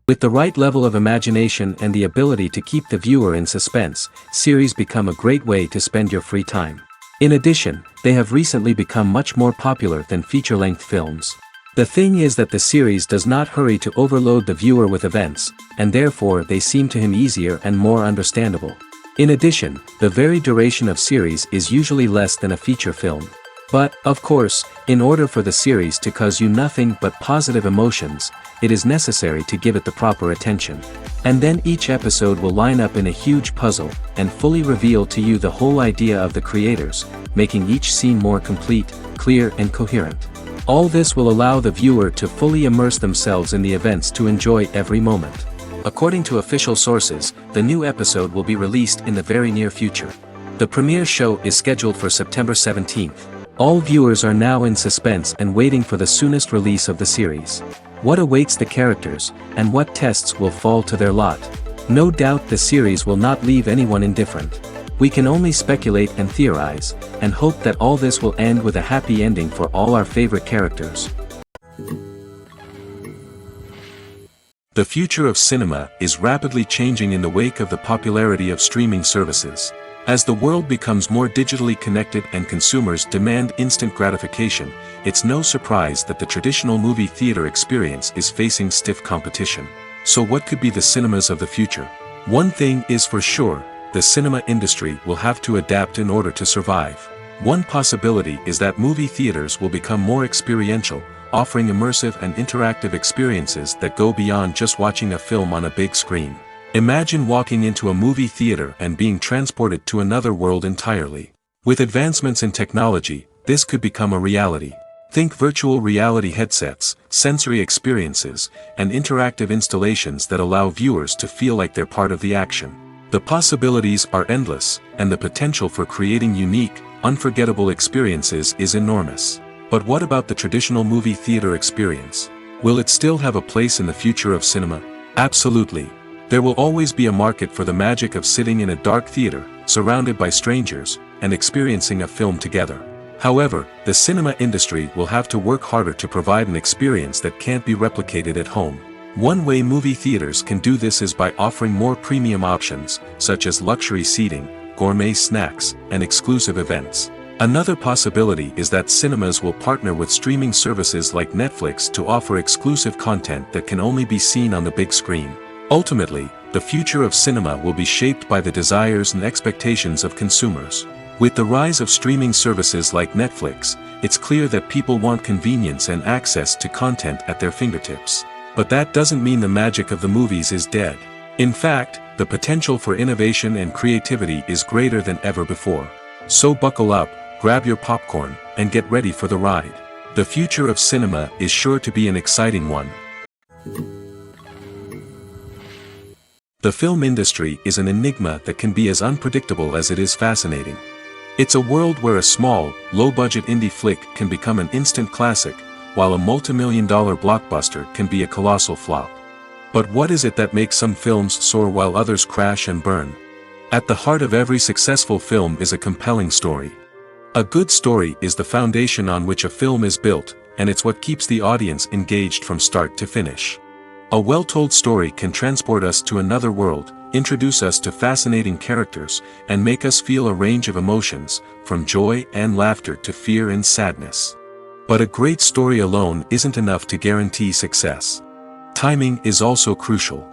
With the right level of imagination and the ability to keep the viewer in suspense, series become a great way to spend your free time. In addition, they have recently become much more popular than feature-length films. The thing is that the series does not hurry to overload the viewer with events, and therefore they seem to him easier and more understandable. In addition, the very duration of series is usually less than a feature film. But, of course, in order for the series to cause you nothing but positive emotions, it is necessary to give it the proper attention. And then each episode will line up in a huge puzzle, and fully reveal to you the whole idea of the creators, making each scene more complete, clear and coherent. All this will allow the viewer to fully immerse themselves in the events to enjoy every moment. According to official sources, the new episode will be released in the very near future. The premiere show is scheduled for September 17th. All viewers are now in suspense and waiting for the soonest release of the series. What awaits the characters, and what tests will fall to their lot? No doubt the series will not leave anyone indifferent. We can only speculate and theorize, and hope that all this will end with a happy ending for all our favorite characters. The future of cinema is rapidly changing in the wake of the popularity of streaming services. As the world becomes more digitally connected and consumers demand instant gratification, it's no surprise that the traditional movie theater experience is facing stiff competition. So what could be the cinemas of the future? One thing is for sure, the cinema industry will have to adapt in order to survive. One possibility is that movie theaters will become more experiential, offering immersive and interactive experiences that go beyond just watching a film on a big screen. Imagine walking into a movie theater and being transported to another world entirely. With advancements in technology, this could become a reality. Think virtual reality headsets, sensory experiences, and interactive installations that allow viewers to feel like they're part of the action. The possibilities are endless, and the potential for creating unique, unforgettable experiences is enormous. But what about the traditional movie theater experience? Will it still have a place in the future of cinema? Absolutely. There will always be a market for the magic of sitting in a dark theater, surrounded by strangers, and experiencing a film together. However, the cinema industry will have to work harder to provide an experience that can't be replicated at home. One way movie theaters can do this is by offering more premium options, such as luxury seating, gourmet snacks, and exclusive events. Another possibility is that cinemas will partner with streaming services like Netflix to offer exclusive content that can only be seen on the big screen. Ultimately, the future of cinema will be shaped by the desires and expectations of consumers. With the rise of streaming services like Netflix, it's clear that people want convenience and access to content at their fingertips. But that doesn't mean the magic of the movies is dead. In fact, the potential for innovation and creativity is greater than ever before. So buckle up, grab your popcorn, and get ready for the ride. The future of cinema is sure to be an exciting one. The film industry is an enigma that can be as unpredictable as it is fascinating. It's a world where a small, low-budget indie flick can become an instant classic, while a multi-million-dollar blockbuster can be a colossal flop. But what is it that makes some films soar while others crash and burn? At the heart of every successful film is a compelling story. A good story is the foundation on which a film is built, and it's what keeps the audience engaged from start to finish. A well-told story can transport us to another world, introduce us to fascinating characters, and make us feel a range of emotions, from joy and laughter to fear and sadness. But a great story alone isn't enough to guarantee success. Timing is also crucial.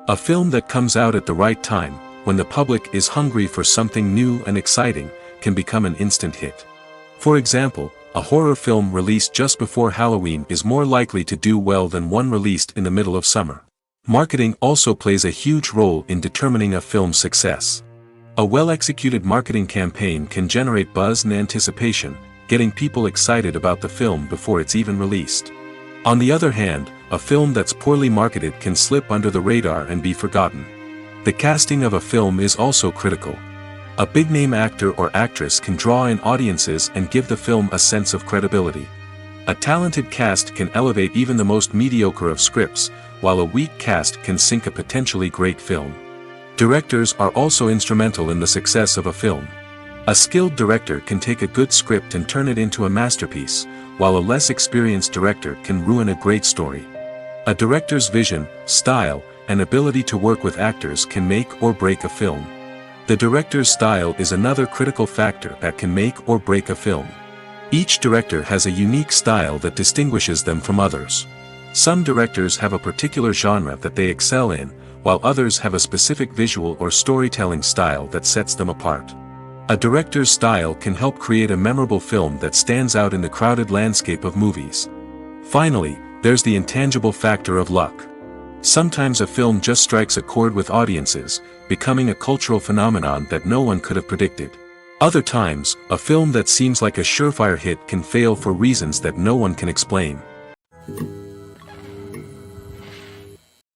A film that comes out at the right time, when the public is hungry for something new and exciting, can become an instant hit. For example, a horror film released just before Halloween is more likely to do well than one released in the middle of summer. Marketing also plays a huge role in determining a film's success. A well-executed marketing campaign can generate buzz and anticipation, getting people excited about the film before it's even released. On the other hand, a film that's poorly marketed can slip under the radar and be forgotten. The casting of a film is also critical. A big-name actor or actress can draw in audiences and give the film a sense of credibility. A talented cast can elevate even the most mediocre of scripts, while a weak cast can sink a potentially great film. Directors are also instrumental in the success of a film. A skilled director can take a good script and turn it into a masterpiece, while a less experienced director can ruin a great story. A director's vision, style, and ability to work with actors can make or break a film. The director's style is another critical factor that can make or break a film. Each director has a unique style that distinguishes them from others. Some directors have a particular genre that they excel in, while others have a specific visual or storytelling style that sets them apart. A director's style can help create a memorable film that stands out in the crowded landscape of movies. Finally, there's the intangible factor of luck. Sometimes a film just strikes a chord with audiences, becoming a cultural phenomenon that no one could have predicted. Other times, a film that seems like a surefire hit can fail for reasons that no one can explain.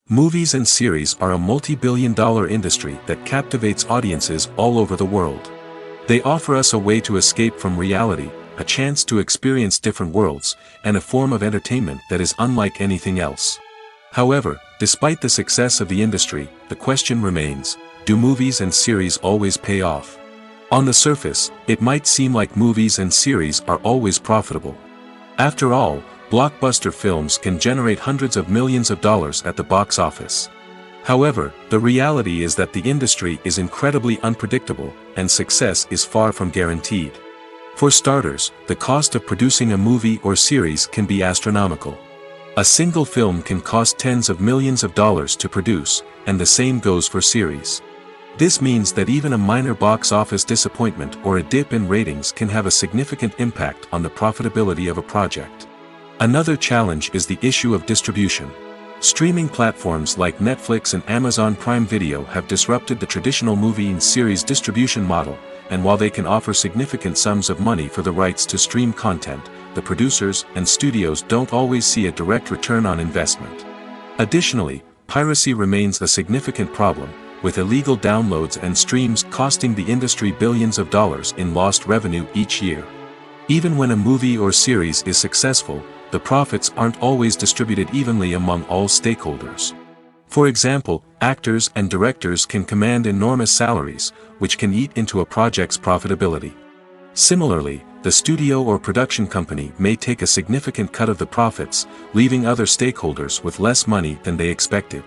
Movies and series are a multi-billion-dollar industry that captivates audiences all over the world. They offer us a way to escape from reality, a chance to experience different worlds, and a form of entertainment that is unlike anything else. However, despite the success of the industry, the question remains, do movies and series always pay off? On the surface, it might seem like movies and series are always profitable. After all, blockbuster films can generate hundreds of millions of dollars at the box office. However, the reality is that the industry is incredibly unpredictable, and success is far from guaranteed. For starters, the cost of producing a movie or series can be astronomical. A single film can cost tens of millions of dollars to produce, and the same goes for series. This means that even a minor box office disappointment or a dip in ratings can have a significant impact on the profitability of a project. Another challenge is the issue of distribution. Streaming platforms like Netflix and Amazon Prime Video have disrupted the traditional movie and series distribution model, and while they can offer significant sums of money for the rights to stream content, the producers and studios don't always see a direct return on investment. Additionally, piracy remains a significant problem, with illegal downloads and streams costing the industry billions of dollars in lost revenue each year. Even when a movie or series is successful, the profits aren't always distributed evenly among all stakeholders. For example, actors and directors can command enormous salaries, which can eat into a project's profitability. Similarly, the studio or production company may take a significant cut of the profits, leaving other stakeholders with less money than they expected.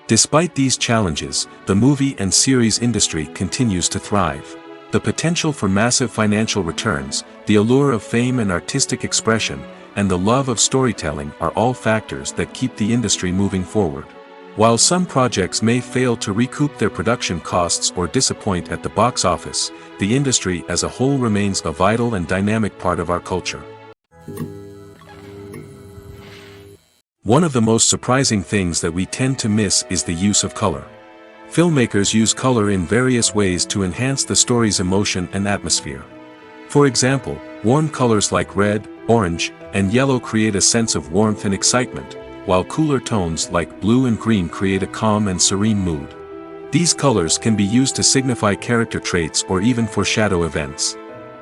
Despite these challenges, the movie and series industry continues to thrive. The potential for massive financial returns, the allure of fame and artistic expression, and the love of storytelling are all factors that keep the industry moving forward. While some projects may fail to recoup their production costs or disappoint at the box office, the industry as a whole remains a vital and dynamic part of our culture. One of the most surprising things that we tend to miss is the use of color. Filmmakers use color in various ways to enhance the story's emotion and atmosphere. For example, warm colors like red, orange, and yellow create a sense of warmth and excitement, while cooler tones like blue and green create a calm and serene mood. These colors can be used to signify character traits or even foreshadow events.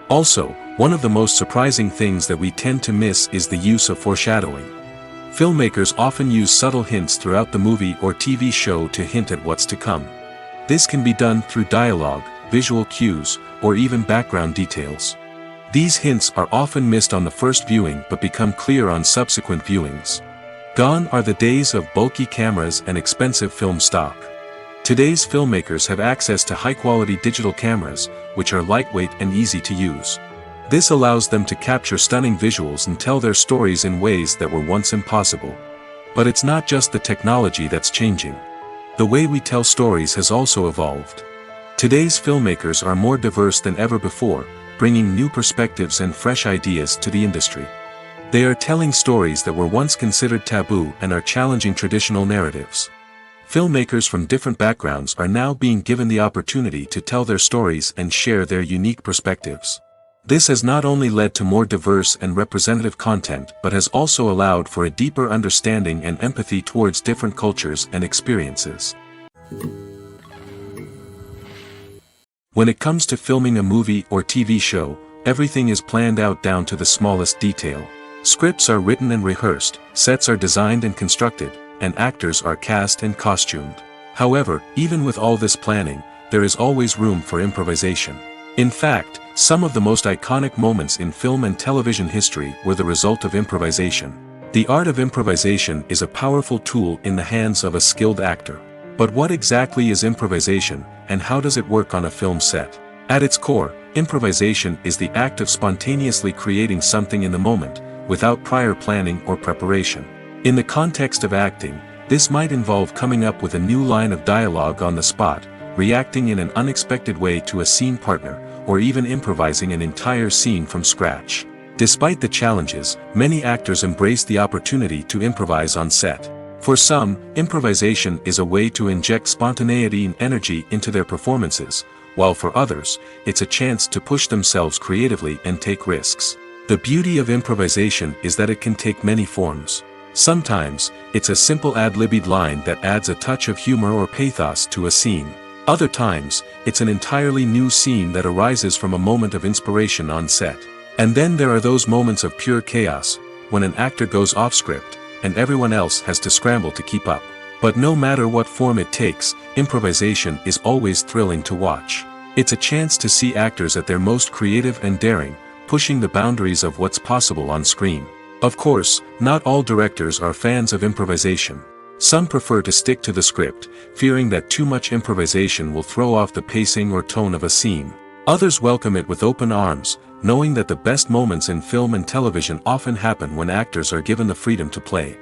Also, one of the most surprising things that we tend to miss is the use of foreshadowing. Filmmakers often use subtle hints throughout the movie or TV show to hint at what's to come. This can be done through dialogue, visual cues, or even background details. These hints are often missed on the first viewing but become clear on subsequent viewings. Gone are the days of bulky cameras and expensive film stock. Today's filmmakers have access to high-quality digital cameras, which are lightweight and easy to use. This allows them to capture stunning visuals and tell their stories in ways that were once impossible. But it's not just the technology that's changing. The way we tell stories has also evolved. Today's filmmakers are more diverse than ever before, bringing new perspectives and fresh ideas to the industry. They are telling stories that were once considered taboo and are challenging traditional narratives. Filmmakers from different backgrounds are now being given the opportunity to tell their stories and share their unique perspectives. This has not only led to more diverse and representative content but has also allowed for a deeper understanding and empathy towards different cultures and experiences. When it comes to filming a movie or TV show, everything is planned out down to the smallest detail. Scripts are written and rehearsed, sets are designed and constructed, and actors are cast and costumed. However, even with all this planning, there is always room for improvisation. In fact, some of the most iconic moments in film and television history were the result of improvisation. The art of improvisation is a powerful tool in the hands of a skilled actor. But what exactly is improvisation, and how does it work on a film set? At its core, improvisation is the act of spontaneously creating something in the moment, without prior planning or preparation. In the context of acting, this might involve coming up with a new line of dialogue on the spot, reacting in an unexpected way to a scene partner, or even improvising an entire scene from scratch. Despite the challenges, many actors embrace the opportunity to improvise on set. For some, improvisation is a way to inject spontaneity and energy into their performances, while for others, it's a chance to push themselves creatively and take risks. The beauty of improvisation is that it can take many forms. Sometimes, it's a simple ad-libbed line that adds a touch of humor or pathos to a scene. Other times, it's an entirely new scene that arises from a moment of inspiration on set. And then there are those moments of pure chaos, when an actor goes off script, and everyone else has to scramble to keep up. But no matter what form it takes, improvisation is always thrilling to watch. It's a chance to see actors at their most creative and daring, pushing the boundaries of what's possible on screen. Of course, not all directors are fans of improvisation. Some prefer to stick to the script, fearing that too much improvisation will throw off the pacing or tone of a scene. Others welcome it with open arms, knowing that the best moments in film and television often happen when actors are given the freedom to play.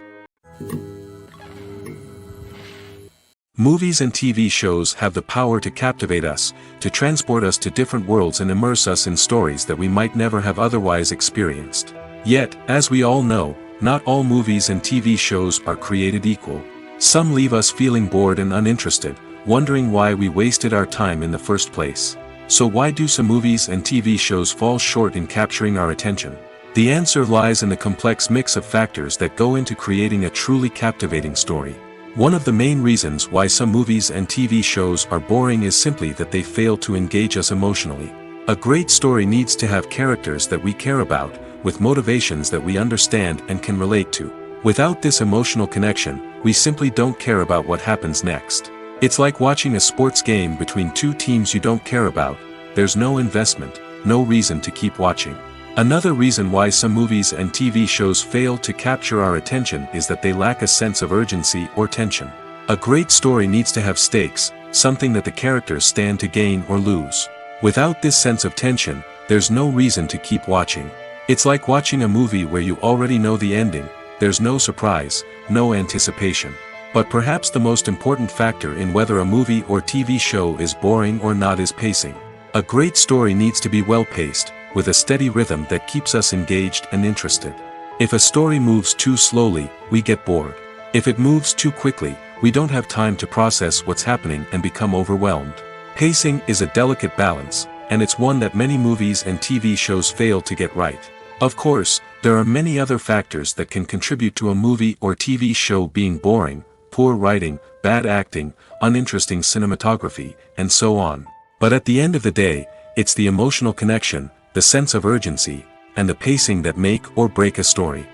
Movies and TV shows have the power to captivate us, to transport us to different worlds and immerse us in stories that we might never have otherwise experienced. Yet, as we all know, not all movies and TV shows are created equal. Some leave us feeling bored and uninterested, wondering why we wasted our time in the first place. So why do some movies and TV shows fall short in capturing our attention? The answer lies in the complex mix of factors that go into creating a truly captivating story. One of the main reasons why some movies and TV shows are boring is simply that they fail to engage us emotionally. A great story needs to have characters that we care about, with motivations that we understand and can relate to. Without this emotional connection, we simply don't care about what happens next. It's like watching a sports game between two teams you don't care about. There's no investment, no reason to keep watching. Another reason why some movies and TV shows fail to capture our attention is that they lack a sense of urgency or tension. A great story needs to have stakes, something that the characters stand to gain or lose. Without this sense of tension, there's no reason to keep watching. It's like watching a movie where you already know the ending. There's no surprise, no anticipation. But perhaps the most important factor in whether a movie or TV show is boring or not is pacing. A great story needs to be well-paced, with a steady rhythm that keeps us engaged and interested. If a story moves too slowly, we get bored. If it moves too quickly, we don't have time to process what's happening and become overwhelmed. Pacing is a delicate balance, and it's one that many movies and TV shows fail to get right. Of course, there are many other factors that can contribute to a movie or TV show being boring: poor writing, bad acting, uninteresting cinematography, and so on. But at the end of the day, it's the emotional connection, the sense of urgency, and the pacing that make or break a story.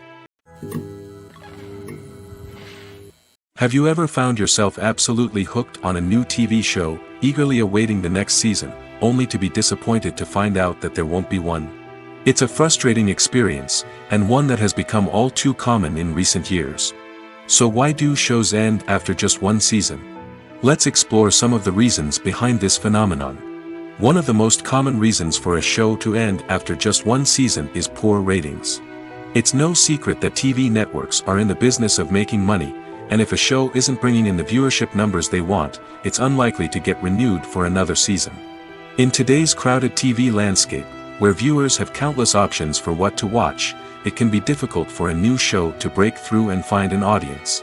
Have you ever found yourself absolutely hooked on a new TV show, eagerly awaiting the next season, only to be disappointed to find out that there won't be one? It's a frustrating experience, and one that has become all too common in recent years. So why do shows end after just one season? Let's explore some of the reasons behind this phenomenon. One of the most common reasons for a show to end after just one season is poor ratings. It's no secret that TV networks are in the business of making money, and if a show isn't bringing in the viewership numbers they want, it's unlikely to get renewed for another season. In today's crowded TV landscape, where viewers have countless options for what to watch, it can be difficult for a new show to break through and find an audience.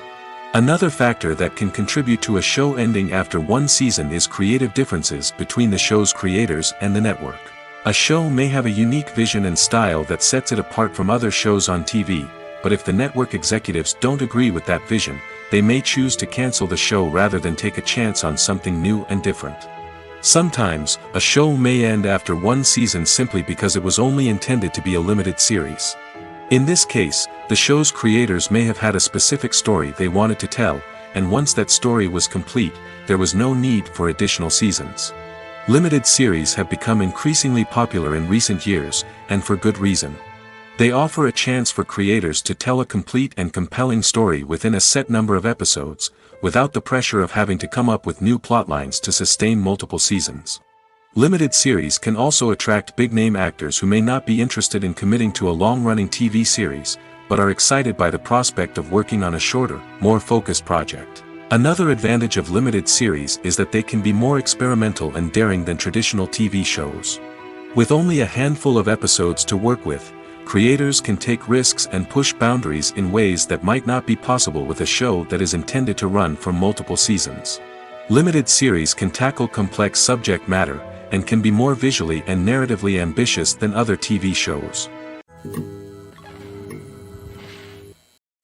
Another factor that can contribute to a show ending after one season is creative differences between the show's creators and the network. A show may have a unique vision and style that sets it apart from other shows on TV, but if the network executives don't agree with that vision, they may choose to cancel the show rather than take a chance on something new and different. Sometimes, a show may end after one season simply because it was only intended to be a limited series. In this case, the show's creators may have had a specific story they wanted to tell, and once that story was complete, there was no need for additional seasons. Limited series have become increasingly popular in recent years, and for good reason. They offer a chance for creators to tell a complete and compelling story within a set number of episodes, without the pressure of having to come up with new plotlines to sustain multiple seasons. Limited series can also attract big-name actors who may not be interested in committing to a long-running TV series, but are excited by the prospect of working on a shorter, more focused project. Another advantage of limited series is that they can be more experimental and daring than traditional TV shows. With only a handful of episodes to work with, creators can take risks and push boundaries in ways that might not be possible with a show that is intended to run for multiple seasons. Limited series can tackle complex subject matter, and can be more visually and narratively ambitious than other TV shows.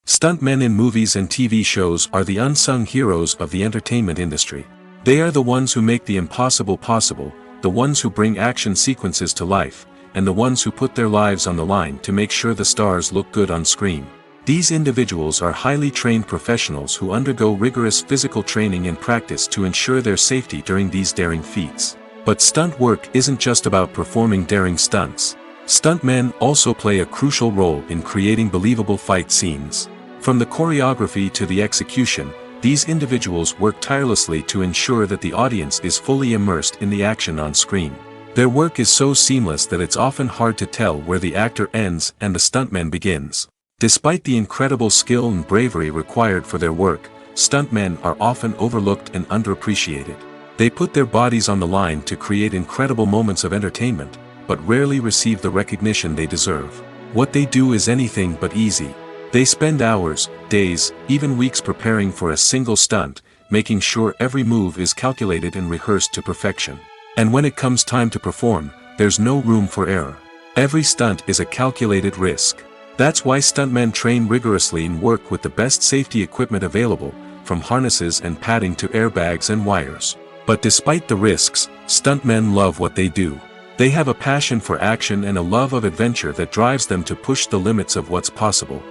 Stuntmen in movies and TV shows are the unsung heroes of the entertainment industry. They are the ones who make the impossible possible, the ones who bring action sequences to life, and the ones who put their lives on the line to make sure the stars look good on screen. These individuals are highly trained professionals who undergo rigorous physical training and practice to ensure their safety during these daring feats. But stunt work isn't just about performing daring stunts. Stuntmen also play a crucial role in creating believable fight scenes. From the choreography to the execution, these individuals work tirelessly to ensure that the audience is fully immersed in the action on screen. Their work is so seamless that it's often hard to tell where the actor ends and the stuntman begins. Despite the incredible skill and bravery required for their work, stuntmen are often overlooked and underappreciated. They put their bodies on the line to create incredible moments of entertainment, but rarely receive the recognition they deserve. What they do is anything but easy. They spend hours, days, even weeks preparing for a single stunt, making sure every move is calculated and rehearsed to perfection. And when it comes time to perform, there's no room for error. Every stunt is a calculated risk. That's why stuntmen train rigorously and work with the best safety equipment available, from harnesses and padding to airbags and wires. But despite the risks, stuntmen love what they do. They have a passion for action and a love of adventure that drives them to push the limits of what's possible.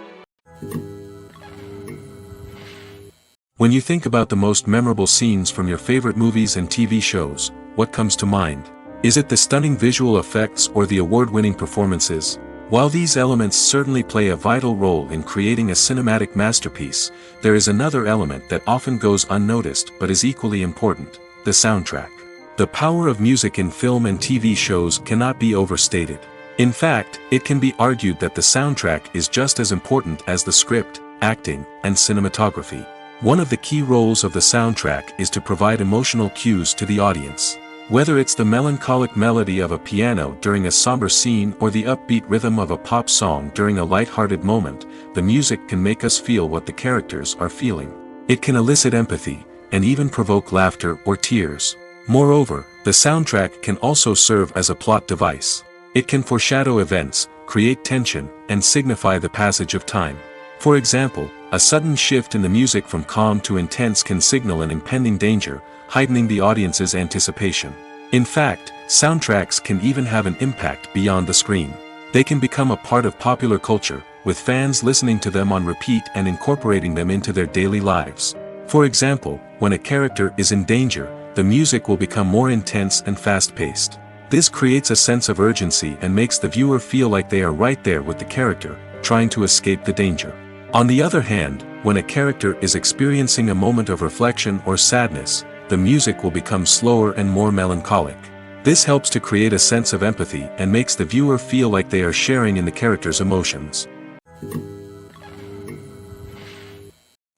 When you think about the most memorable scenes from your favorite movies and TV shows, what comes to mind? Is it the stunning visual effects or the award-winning performances? While these elements certainly play a vital role in creating a cinematic masterpiece, there is another element that often goes unnoticed but is equally important: the soundtrack. The power of music in film and TV shows cannot be overstated. In fact, it can be argued that the soundtrack is just as important as the script, acting, and cinematography. One of the key roles of the soundtrack is to provide emotional cues to the audience. Whether it's the melancholic melody of a piano during a somber scene or the upbeat rhythm of a pop song during a light-hearted moment, the music can make us feel what the characters are feeling. It can elicit empathy, and even provoke laughter or tears. Moreover, the soundtrack can also serve as a plot device. It can foreshadow events, create tension, and signify the passage of time. For example, a sudden shift in the music from calm to intense can signal an impending danger, heightening the audience's anticipation. In fact, soundtracks can even have an impact beyond the screen. They can become a part of popular culture, with fans listening to them on repeat and incorporating them into their daily lives. For example, when a character is in danger, the music will become more intense and fast-paced. This creates a sense of urgency and makes the viewer feel like they are right there with the character, trying to escape the danger. On the other hand, when a character is experiencing a moment of reflection or sadness, the music will become slower and more melancholic. This helps to create a sense of empathy and makes the viewer feel like they are sharing in the character's emotions.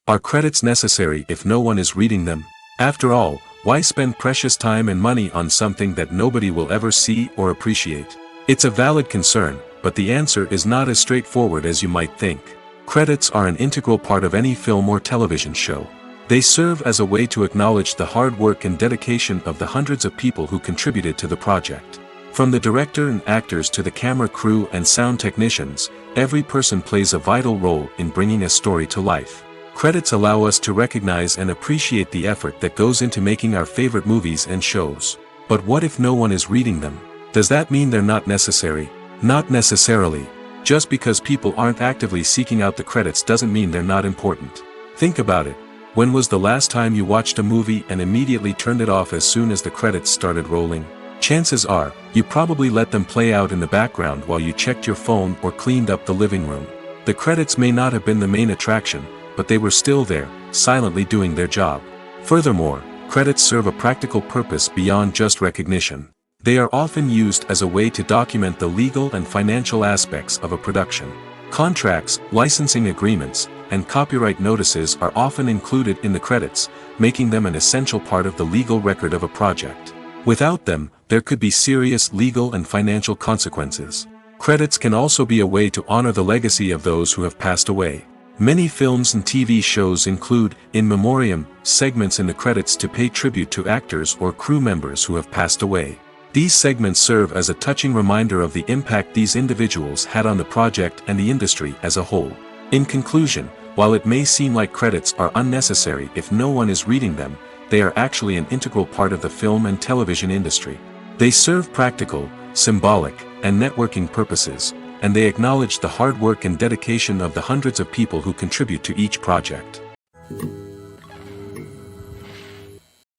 Are credits necessary if no one is reading them? After all, why spend precious time and money on something that nobody will ever see or appreciate? It's a valid concern, but the answer is not as straightforward as you might think. Credits are an integral part of any film or television show. They serve as a way to acknowledge the hard work and dedication of the hundreds of people who contributed to the project. From the director and actors to the camera crew and sound technicians, every person plays a vital role in bringing a story to life. Credits allow us to recognize and appreciate the effort that goes into making our favorite movies and shows. But what if no one is reading them? Does that mean they're not necessary? Not necessarily. Just because people aren't actively seeking out the credits doesn't mean they're not important. Think about it. When was the last time you watched a movie and immediately turned it off as soon as the credits started rolling? Chances are, you probably let them play out in the background while you checked your phone or cleaned up the living room. The credits may not have been the main attraction, but they were still there, silently doing their job. Furthermore, credits serve a practical purpose beyond just recognition. They are often used as a way to document the legal and financial aspects of a production. Contracts, licensing agreements, and copyright notices are often included in the credits, making them an essential part of the legal record of a project. Without them, there could be serious legal and financial consequences. Credits can also be a way to honor the legacy of those who have passed away. Many films and TV shows include, in memoriam, segments in the credits to pay tribute to actors or crew members who have passed away. These segments serve as a touching reminder of the impact these individuals had on the project and the industry as a whole. In conclusion, while it may seem like credits are unnecessary if no one is reading them, they are actually an integral part of the film and television industry. They serve practical, symbolic, and networking purposes, and they acknowledge the hard work and dedication of the hundreds of people who contribute to each project.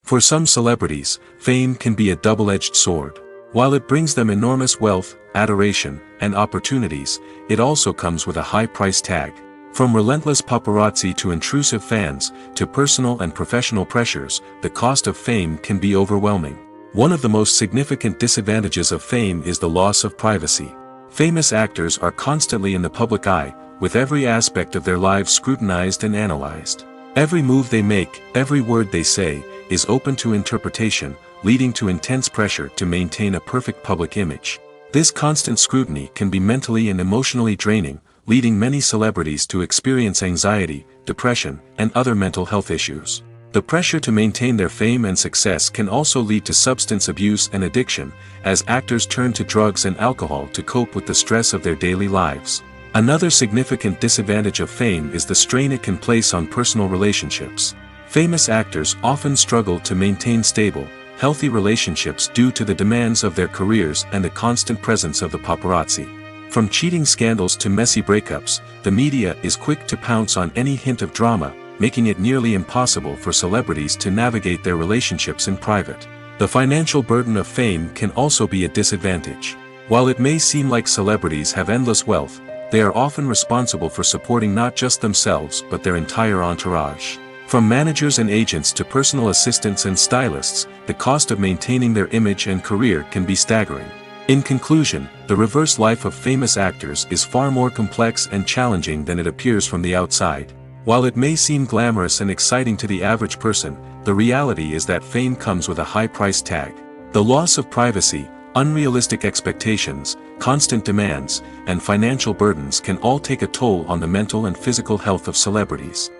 For some celebrities, fame can be a double-edged sword. While it brings them enormous wealth, adoration, and opportunities, it also comes with a high price tag. From relentless paparazzi to intrusive fans, to personal and professional pressures, the cost of fame can be overwhelming. One of the most significant disadvantages of fame is the loss of privacy. Famous actors are constantly in the public eye, with every aspect of their lives scrutinized and analyzed. Every move they make, every word they say, is open to interpretation, leading to intense pressure to maintain a perfect public image. This constant scrutiny can be mentally and emotionally draining, leading many celebrities to experience anxiety, depression, and other mental health issues. The pressure to maintain their fame and success can also lead to substance abuse and addiction, as actors turn to drugs and alcohol to cope with the stress of their daily lives. Another significant disadvantage of fame is the strain it can place on personal relationships. Famous actors often struggle to maintain stable, healthy relationships due to the demands of their careers and the constant presence of the paparazzi. From cheating scandals to messy breakups, the media is quick to pounce on any hint of drama, making it nearly impossible for celebrities to navigate their relationships in private. The financial burden of fame can also be a disadvantage. While it may seem like celebrities have endless wealth, they are often responsible for supporting not just themselves but their entire entourage. From managers and agents to personal assistants and stylists, the cost of maintaining their image and career can be staggering. In conclusion, the reverse life of famous actors is far more complex and challenging than it appears from the outside. While it may seem glamorous and exciting to the average person, the reality is that fame comes with a high price tag. The loss of privacy, unrealistic expectations, constant demands, and financial burdens can all take a toll on the mental and physical health of celebrities.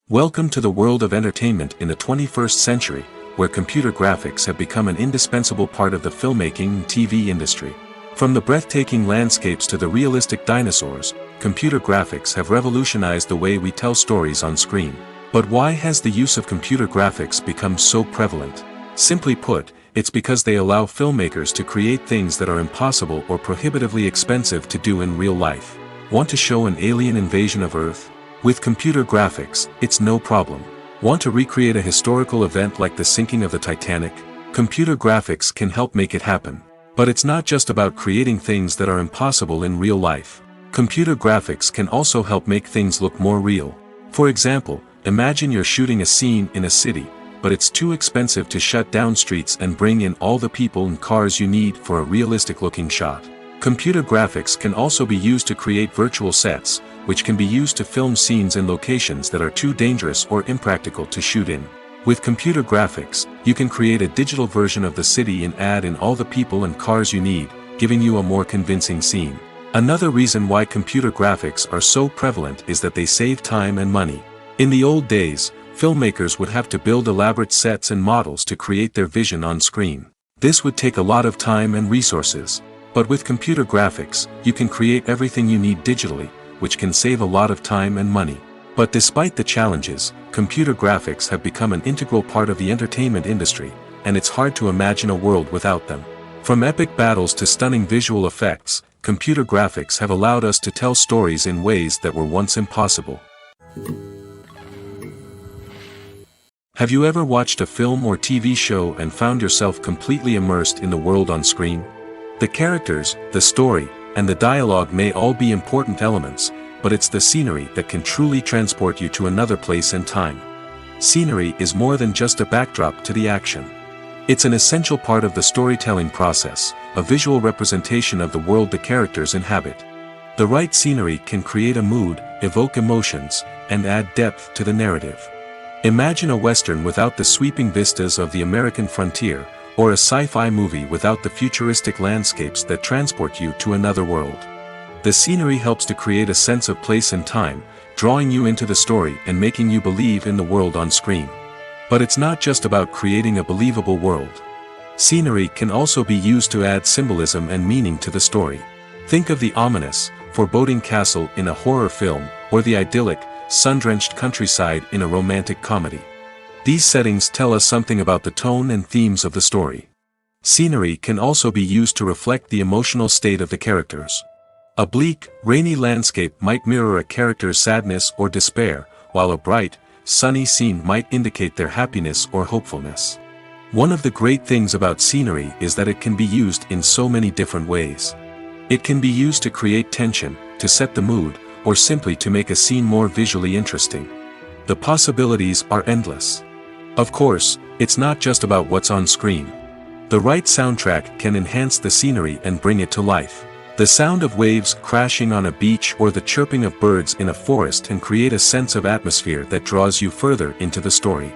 Welcome to the world of entertainment in the 21st century, where computer graphics have become an indispensable part of the filmmaking and TV industry. From the breathtaking landscapes to the realistic dinosaurs, computer graphics have revolutionized the way we tell stories on screen. But why has the use of computer graphics become so prevalent? Simply put, it's because they allow filmmakers to create things that are impossible or prohibitively expensive to do in real life. Want to show an alien invasion of Earth? With computer graphics, it's no problem. Want to recreate a historical event like the sinking of the Titanic? Computer graphics can help make it happen. But it's not just about creating things that are impossible in real life. Computer graphics can also help make things look more real. For example, imagine you're shooting a scene in a city, but it's too expensive to shut down streets and bring in all the people and cars you need for a realistic-looking shot. Computer graphics can also be used to create virtual sets, which can be used to film scenes in locations that are too dangerous or impractical to shoot in. With computer graphics, you can create a digital version of the city and add in all the people and cars you need, giving you a more convincing scene. Another reason why computer graphics are so prevalent is that they save time and money. In the old days, filmmakers would have to build elaborate sets and models to create their vision on screen. This would take a lot of time and resources. But with computer graphics, you can create everything you need digitally, which can save a lot of time and money. But despite the challenges, computer graphics have become an integral part of the entertainment industry, and it's hard to imagine a world without them. From epic battles to stunning visual effects, computer graphics have allowed us to tell stories in ways that were once impossible. Have you ever watched a film or TV show and found yourself completely immersed in the world on screen? The characters, the story, and the dialogue may all be important elements, but it's the scenery that can truly transport you to another place and time. Scenery is more than just a backdrop to the action. It's an essential part of the storytelling process, a visual representation of the world the characters inhabit. The right scenery can create a mood, evoke emotions, and add depth to the narrative. Imagine a Western without the sweeping vistas of the American frontier, or a sci-fi movie without the futuristic landscapes that transport you to another world. The scenery helps to create a sense of place and time, drawing you into the story and making you believe in the world on screen. But it's not just about creating a believable world. Scenery can also be used to add symbolism and meaning to the story. Think of the ominous, foreboding castle in a horror film, or the idyllic, sun-drenched countryside in a romantic comedy. These settings tell us something about the tone and themes of the story. Scenery can also be used to reflect the emotional state of the characters. A bleak, rainy landscape might mirror a character's sadness or despair, while a bright, sunny scene might indicate their happiness or hopefulness. One of the great things about scenery is that it can be used in so many different ways. It can be used to create tension, to set the mood, or simply to make a scene more visually interesting. The possibilities are endless. Of course, it's not just about what's on screen. The right soundtrack can enhance the scenery and bring it to life. The sound of waves crashing on a beach or the chirping of birds in a forest can create a sense of atmosphere that draws you further into the story.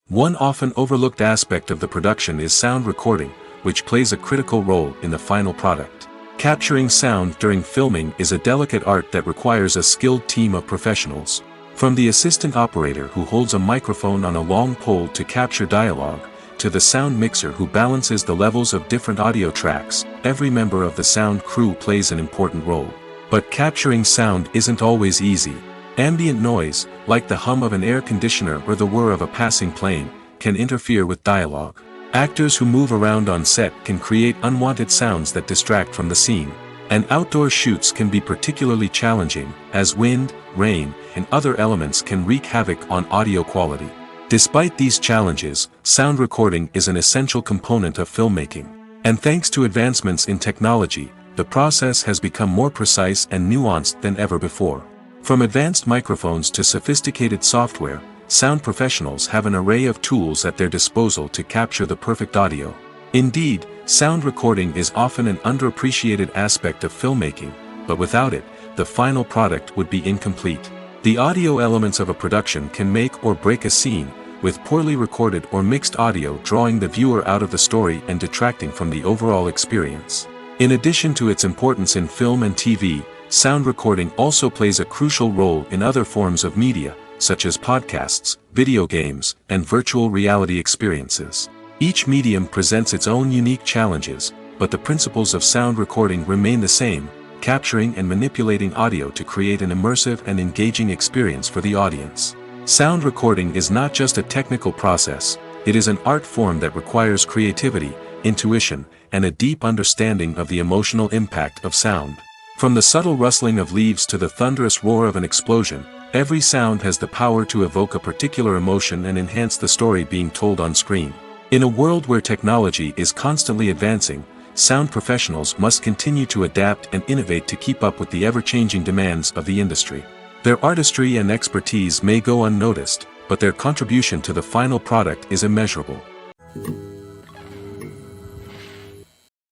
One often overlooked aspect of the production is sound recording, which plays a critical role in the final product. Capturing sound during filming is a delicate art that requires a skilled team of professionals. From the assistant operator who holds a microphone on a long pole to capture dialogue, to the sound mixer who balances the levels of different audio tracks, every member of the sound crew plays an important role. But capturing sound isn't always easy. Ambient noise, like the hum of an air conditioner or the whir of a passing plane, can interfere with dialogue. Actors who move around on set can create unwanted sounds that distract from the scene. And outdoor shoots can be particularly challenging, as wind, rain, and other elements can wreak havoc on audio quality. Despite these challenges, sound recording is an essential component of filmmaking. And thanks to advancements in technology, the process has become more precise and nuanced than ever before. From advanced microphones to sophisticated software, sound professionals have an array of tools at their disposal to capture the perfect audio. Indeed, sound recording is often an underappreciated aspect of filmmaking, but without it, the final product would be incomplete. The audio elements of a production can make or break a scene, with poorly recorded or mixed audio drawing the viewer out of the story and detracting from the overall experience. In addition to its importance in film and TV, sound recording also plays a crucial role in other forms of media, such as podcasts, video games, and virtual reality experiences. Each medium presents its own unique challenges, but the principles of sound recording remain the same, capturing and manipulating audio to create an immersive and engaging experience for the audience. Sound recording is not just a technical process, it is an art form that requires creativity, intuition, and a deep understanding of the emotional impact of sound. From the subtle rustling of leaves to the thunderous roar of an explosion, every sound has the power to evoke a particular emotion and enhance the story being told on screen. In a world where technology is constantly advancing, sound professionals must continue to adapt and innovate to keep up with the ever-changing demands of the industry. Their artistry and expertise may go unnoticed, but their contribution to the final product is immeasurable.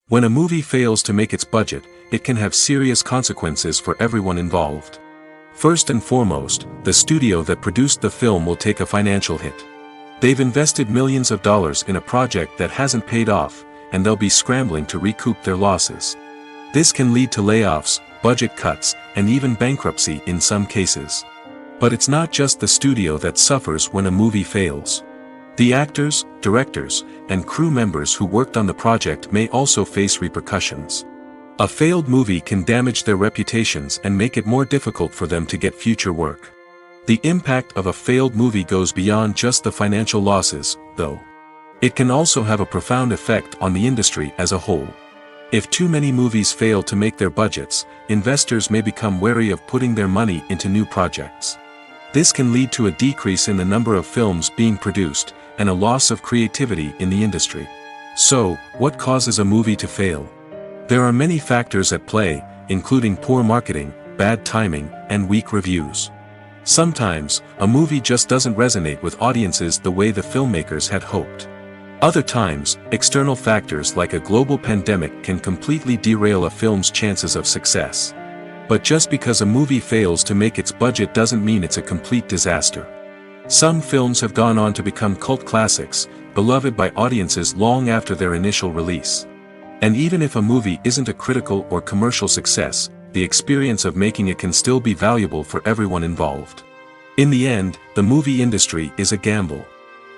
When a movie fails to make its budget, it can have serious consequences for everyone involved. First and foremost, the studio that produced the film will take a financial hit. They've invested millions of dollars in a project that hasn't paid off, and they'll be scrambling to recoup their losses. This can lead to layoffs, budget cuts, and even bankruptcy in some cases. But it's not just the studio that suffers when a movie fails. The actors, directors, and crew members who worked on the project may also face repercussions. A failed movie can damage their reputations and make it more difficult for them to get future work. The impact of a failed movie goes beyond just the financial losses, though. It can also have a profound effect on the industry as a whole. If too many movies fail to make their budgets, investors may become wary of putting their money into new projects. This can lead to a decrease in the number of films being produced, and a loss of creativity in the industry. So, what causes a movie to fail? There are many factors at play, including poor marketing, bad timing, and weak reviews. Sometimes, a movie just doesn't resonate with audiences the way the filmmakers had hoped. Other times, external factors like a global pandemic can completely derail a film's chances of success. But just because a movie fails to make its budget doesn't mean it's a complete disaster. Some films have gone on to become cult classics, beloved by audiences long after their initial release. And even if a movie isn't a critical or commercial success, the experience of making it can still be valuable for everyone involved. In the end, the movie industry is a gamble.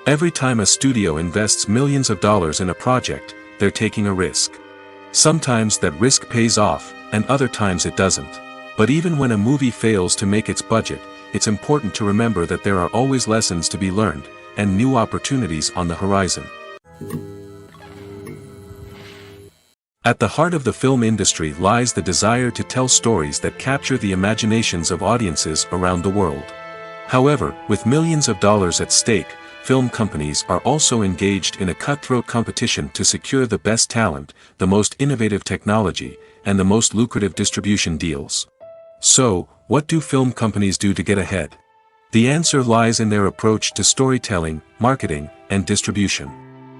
Every time a studio invests millions of dollars in a project, they're taking a risk. Sometimes that risk pays off, and other times it doesn't. But even when a movie fails to make its budget, it's important to remember that there are always lessons to be learned, and new opportunities on the horizon. At the heart of the film industry lies the desire to tell stories that capture the imaginations of audiences around the world. However, with millions of dollars at stake, film companies are also engaged in a cutthroat competition to secure the best talent, the most innovative technology, and the most lucrative distribution deals. So, what do film companies do to get ahead? The answer lies in their approach to storytelling, marketing, and distribution.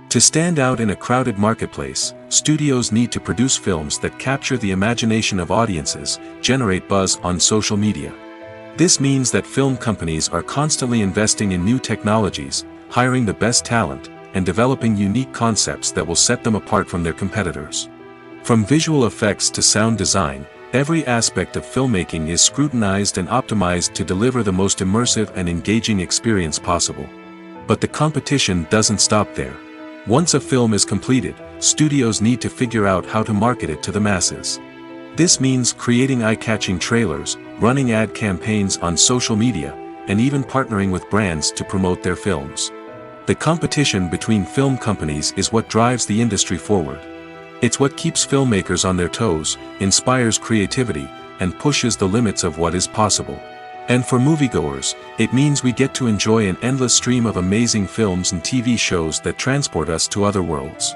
To stand out in a crowded marketplace, studios need to produce films that capture the imagination of audiences, generate buzz on social media. This means that film companies are constantly investing in new technologies, hiring the best talent, and developing unique concepts that will set them apart from their competitors. From visual effects to sound design, every aspect of filmmaking is scrutinized and optimized to deliver the most immersive and engaging experience possible. But the competition doesn't stop there. Once a film is completed, studios need to figure out how to market it to the masses. This means creating eye-catching trailers, running ad campaigns on social media, and even partnering with brands to promote their films. The competition between film companies is what drives the industry forward. It's what keeps filmmakers on their toes, inspires creativity, and pushes the limits of what is possible. And for moviegoers, it means we get to enjoy an endless stream of amazing films and TV shows that transport us to other worlds.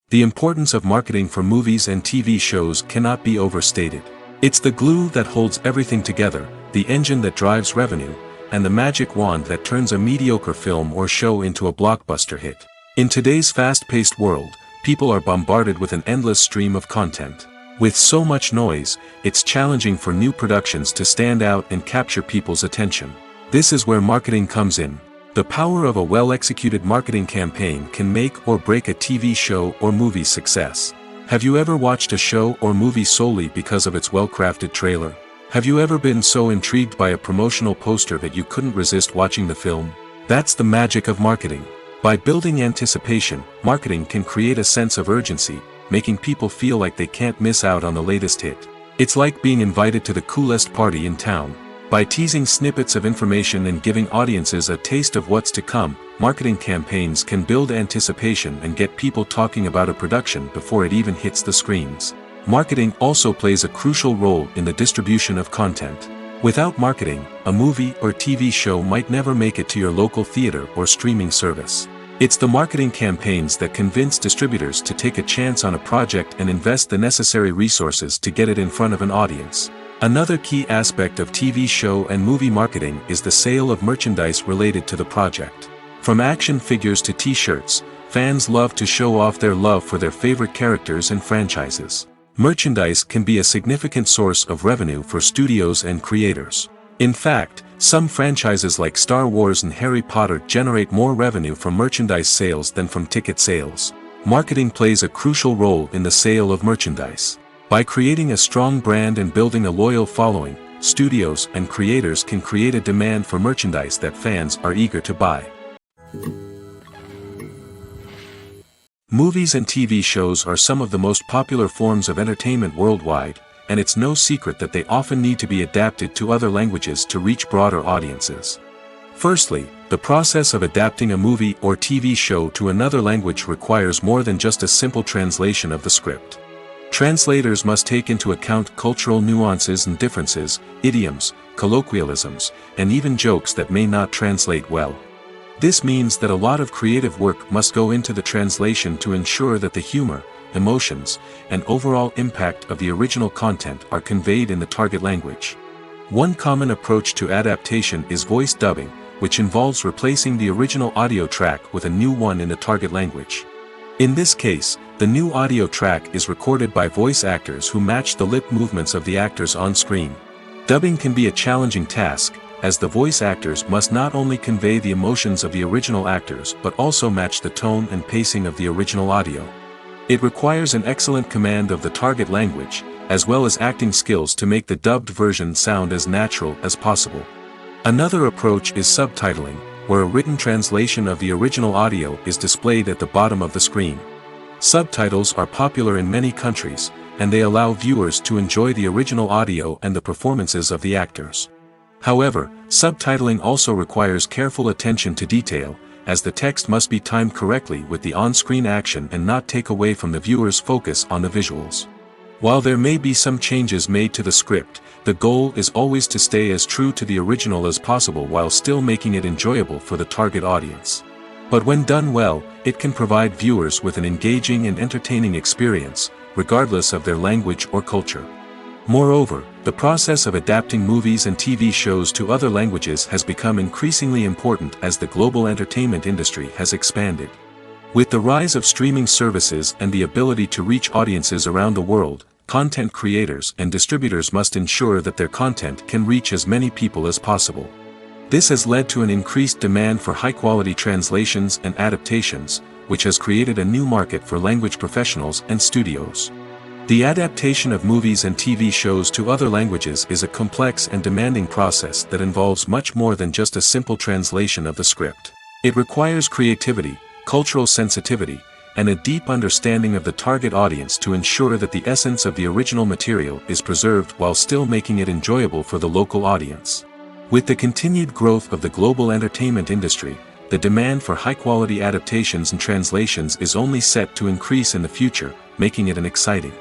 The importance of marketing for movies and TV shows cannot be overstated. It's the glue that holds everything together, the engine that drives revenue, and the magic wand that turns a mediocre film or show into a blockbuster hit. In today's fast-paced world, people are bombarded with an endless stream of content. With so much noise, it's challenging for new productions to stand out and capture people's attention. This is where marketing comes in. The power of a well-executed marketing campaign can make or break a TV show or movie's success. Have you ever watched a show or movie solely because of its well-crafted trailer? Have you ever been so intrigued by a promotional poster that you couldn't resist watching the film? That's the magic of marketing. By building anticipation, marketing can create a sense of urgency, making people feel like they can't miss out on the latest hit. It's like being invited to the coolest party in town. By teasing snippets of information and giving audiences a taste of what's to come, marketing campaigns can build anticipation and get people talking about a production before it even hits the screens. Marketing also plays a crucial role in the distribution of content. Without marketing, a movie or TV show might never make it to your local theater or streaming service. It's the marketing campaigns that convince distributors to take a chance on a project and invest the necessary resources to get it in front of an audience. Another key aspect of TV show and movie marketing is the sale of merchandise related to the project. From action figures to t-shirts, fans love to show off their love for their favorite characters and franchises. Merchandise can be a significant source of revenue for studios and creators. In fact, some franchises like Star Wars and Harry Potter generate more revenue from merchandise sales than from ticket sales. Marketing plays a crucial role in the sale of merchandise. By creating a strong brand and building a loyal following, studios and creators can create a demand for merchandise that fans are eager to buy. Movies and TV shows are some of the most popular forms of entertainment worldwide, and it's no secret that they often need to be adapted to other languages to reach broader audiences. Firstly, the process of adapting a movie or TV show to another language requires more than just a simple translation of the script. Translators must take into account cultural nuances and differences, idioms, colloquialisms, and even jokes that may not translate well. This means that a lot of creative work must go into the translation to ensure that the humor, emotions, and overall impact of the original content are conveyed in the target language. One common approach to adaptation is voice dubbing, which involves replacing the original audio track with a new one in the target language. In this case, the new audio track is recorded by voice actors who match the lip movements of the actors on screen. Dubbing can be a challenging task, as the voice actors must not only convey the emotions of the original actors but also match the tone and pacing of the original audio. It requires an excellent command of the target language, as well as acting skills to make the dubbed version sound as natural as possible. Another approach is subtitling, where a written translation of the original audio is displayed at the bottom of the screen. Subtitles are popular in many countries, and they allow viewers to enjoy the original audio and the performances of the actors. However, subtitling also requires careful attention to detail, as the text must be timed correctly with the on-screen action and not take away from the viewer's focus on the visuals. While there may be some changes made to the script, the goal is always to stay as true to the original as possible while still making it enjoyable for the target audience. But when done well, it can provide viewers with an engaging and entertaining experience, regardless of their language or culture. Moreover, the process of adapting movies and TV shows to other languages has become increasingly important as the global entertainment industry has expanded. With the rise of streaming services and the ability to reach audiences around the world, content creators and distributors must ensure that their content can reach as many people as possible. This has led to an increased demand for high-quality translations and adaptations, which has created a new market for language professionals and studios. The adaptation of movies and TV shows to other languages is a complex and demanding process that involves much more than just a simple translation of the script. It requires creativity, cultural sensitivity, and a deep understanding of the target audience to ensure that the essence of the original material is preserved while still making it enjoyable for the local audience. With the continued growth of the global entertainment industry, the demand for high-quality adaptations and translations is only set to increase in the future, making it an exciting.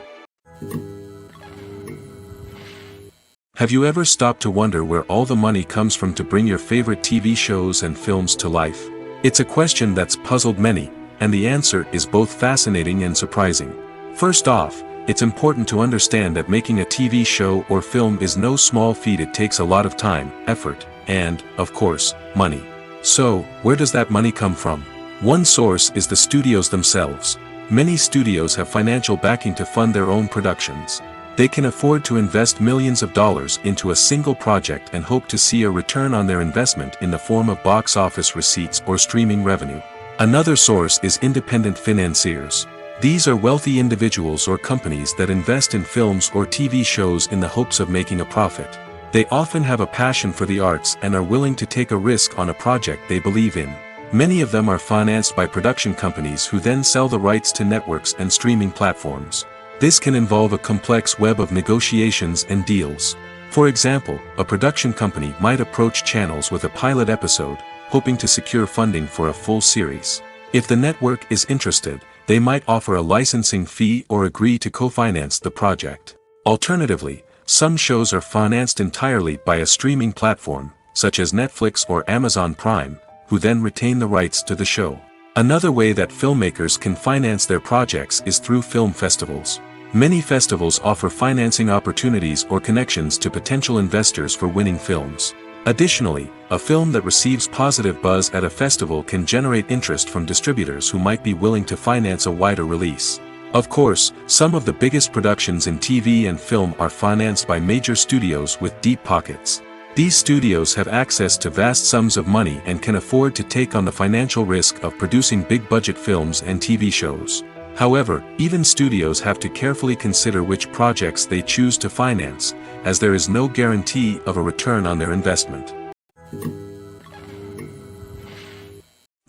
Have you ever stopped to wonder where all the money comes from to bring your favorite TV shows and films to life? It's a question that's puzzled many, and the answer is both fascinating and surprising. First off, it's important to understand that making a TV show or film is no small feat. It takes a lot of time, effort, and, of course, money. So, where does that money come from? One source is the studios themselves. Many studios have financial backing to fund their own productions. They can afford to invest millions of dollars into a single project and hope to see a return on their investment in the form of box office receipts or streaming revenue. Another source is independent financiers. These are wealthy individuals or companies that invest in films or TV shows in the hopes of making a profit. They often have a passion for the arts and are willing to take a risk on a project they believe in. Many of them are financed by production companies who then sell the rights to networks and streaming platforms. This can involve a complex web of negotiations and deals. For example, a production company might approach channels with a pilot episode, hoping to secure funding for a full series. If the network is interested, they might offer a licensing fee or agree to co-finance the project. Alternatively, some shows are financed entirely by a streaming platform, such as Netflix or Amazon Prime, who then retain the rights to the show. Another way that filmmakers can finance their projects is through film festivals. Many festivals offer financing opportunities or connections to potential investors for winning films. Additionally, a film that receives positive buzz at a festival can generate interest from distributors who might be willing to finance a wider release. Of course, some of the biggest productions in TV and film are financed by major studios with deep pockets. These studios have access to vast sums of money and can afford to take on the financial risk of producing big-budget films and TV shows. However, even studios have to carefully consider which projects they choose to finance, as there is no guarantee of a return on their investment.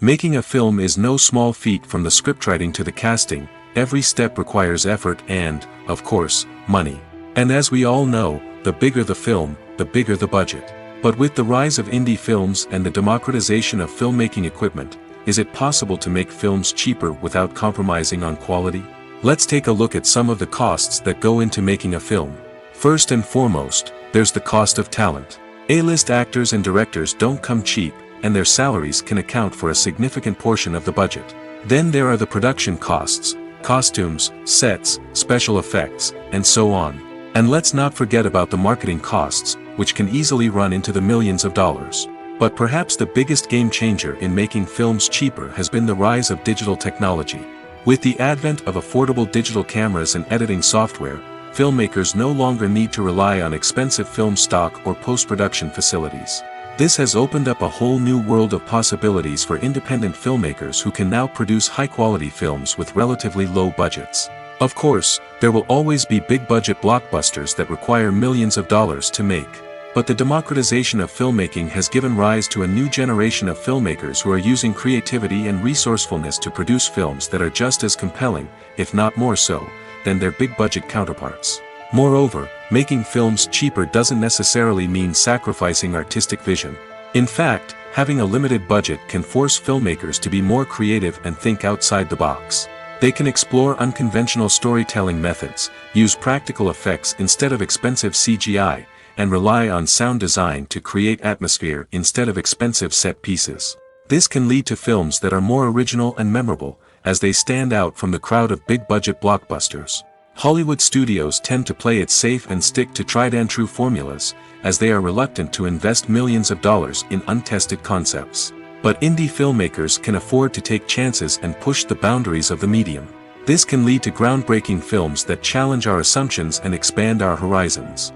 Making a film is no small feat. From the scriptwriting to the casting, every step requires effort and, of course, money. And as we all know, the bigger the film, the bigger the budget. But with the rise of indie films and the democratization of filmmaking equipment, is it possible to make films cheaper without compromising on quality? Let's take a look at some of the costs that go into making a film. First and foremost, there's the cost of talent. A-list actors and directors don't come cheap, and their salaries can account for a significant portion of the budget. Then there are the production costs, costumes, sets, special effects, and so on. And let's not forget about the marketing costs, which can easily run into the millions of dollars. But perhaps the biggest game changer in making films cheaper has been the rise of digital technology. With the advent of affordable digital cameras and editing software, filmmakers no longer need to rely on expensive film stock or post-production facilities. This has opened up a whole new world of possibilities for independent filmmakers who can now produce high-quality films with relatively low budgets. Of course, there will always be big-budget blockbusters that require millions of dollars to make. But the democratization of filmmaking has given rise to a new generation of filmmakers who are using creativity and resourcefulness to produce films that are just as compelling, if not more so, than their big-budget counterparts. Moreover, making films cheaper doesn't necessarily mean sacrificing artistic vision. In fact, having a limited budget can force filmmakers to be more creative and think outside the box. They can explore unconventional storytelling methods, use practical effects instead of expensive CGI, and rely on sound design to create atmosphere instead of expensive set pieces. This can lead to films that are more original and memorable, as they stand out from the crowd of big-budget blockbusters. Hollywood studios tend to play it safe and stick to tried-and-true formulas, as they are reluctant to invest millions of dollars in untested concepts. But indie filmmakers can afford to take chances and push the boundaries of the medium. This can lead to groundbreaking films that challenge our assumptions and expand our horizons.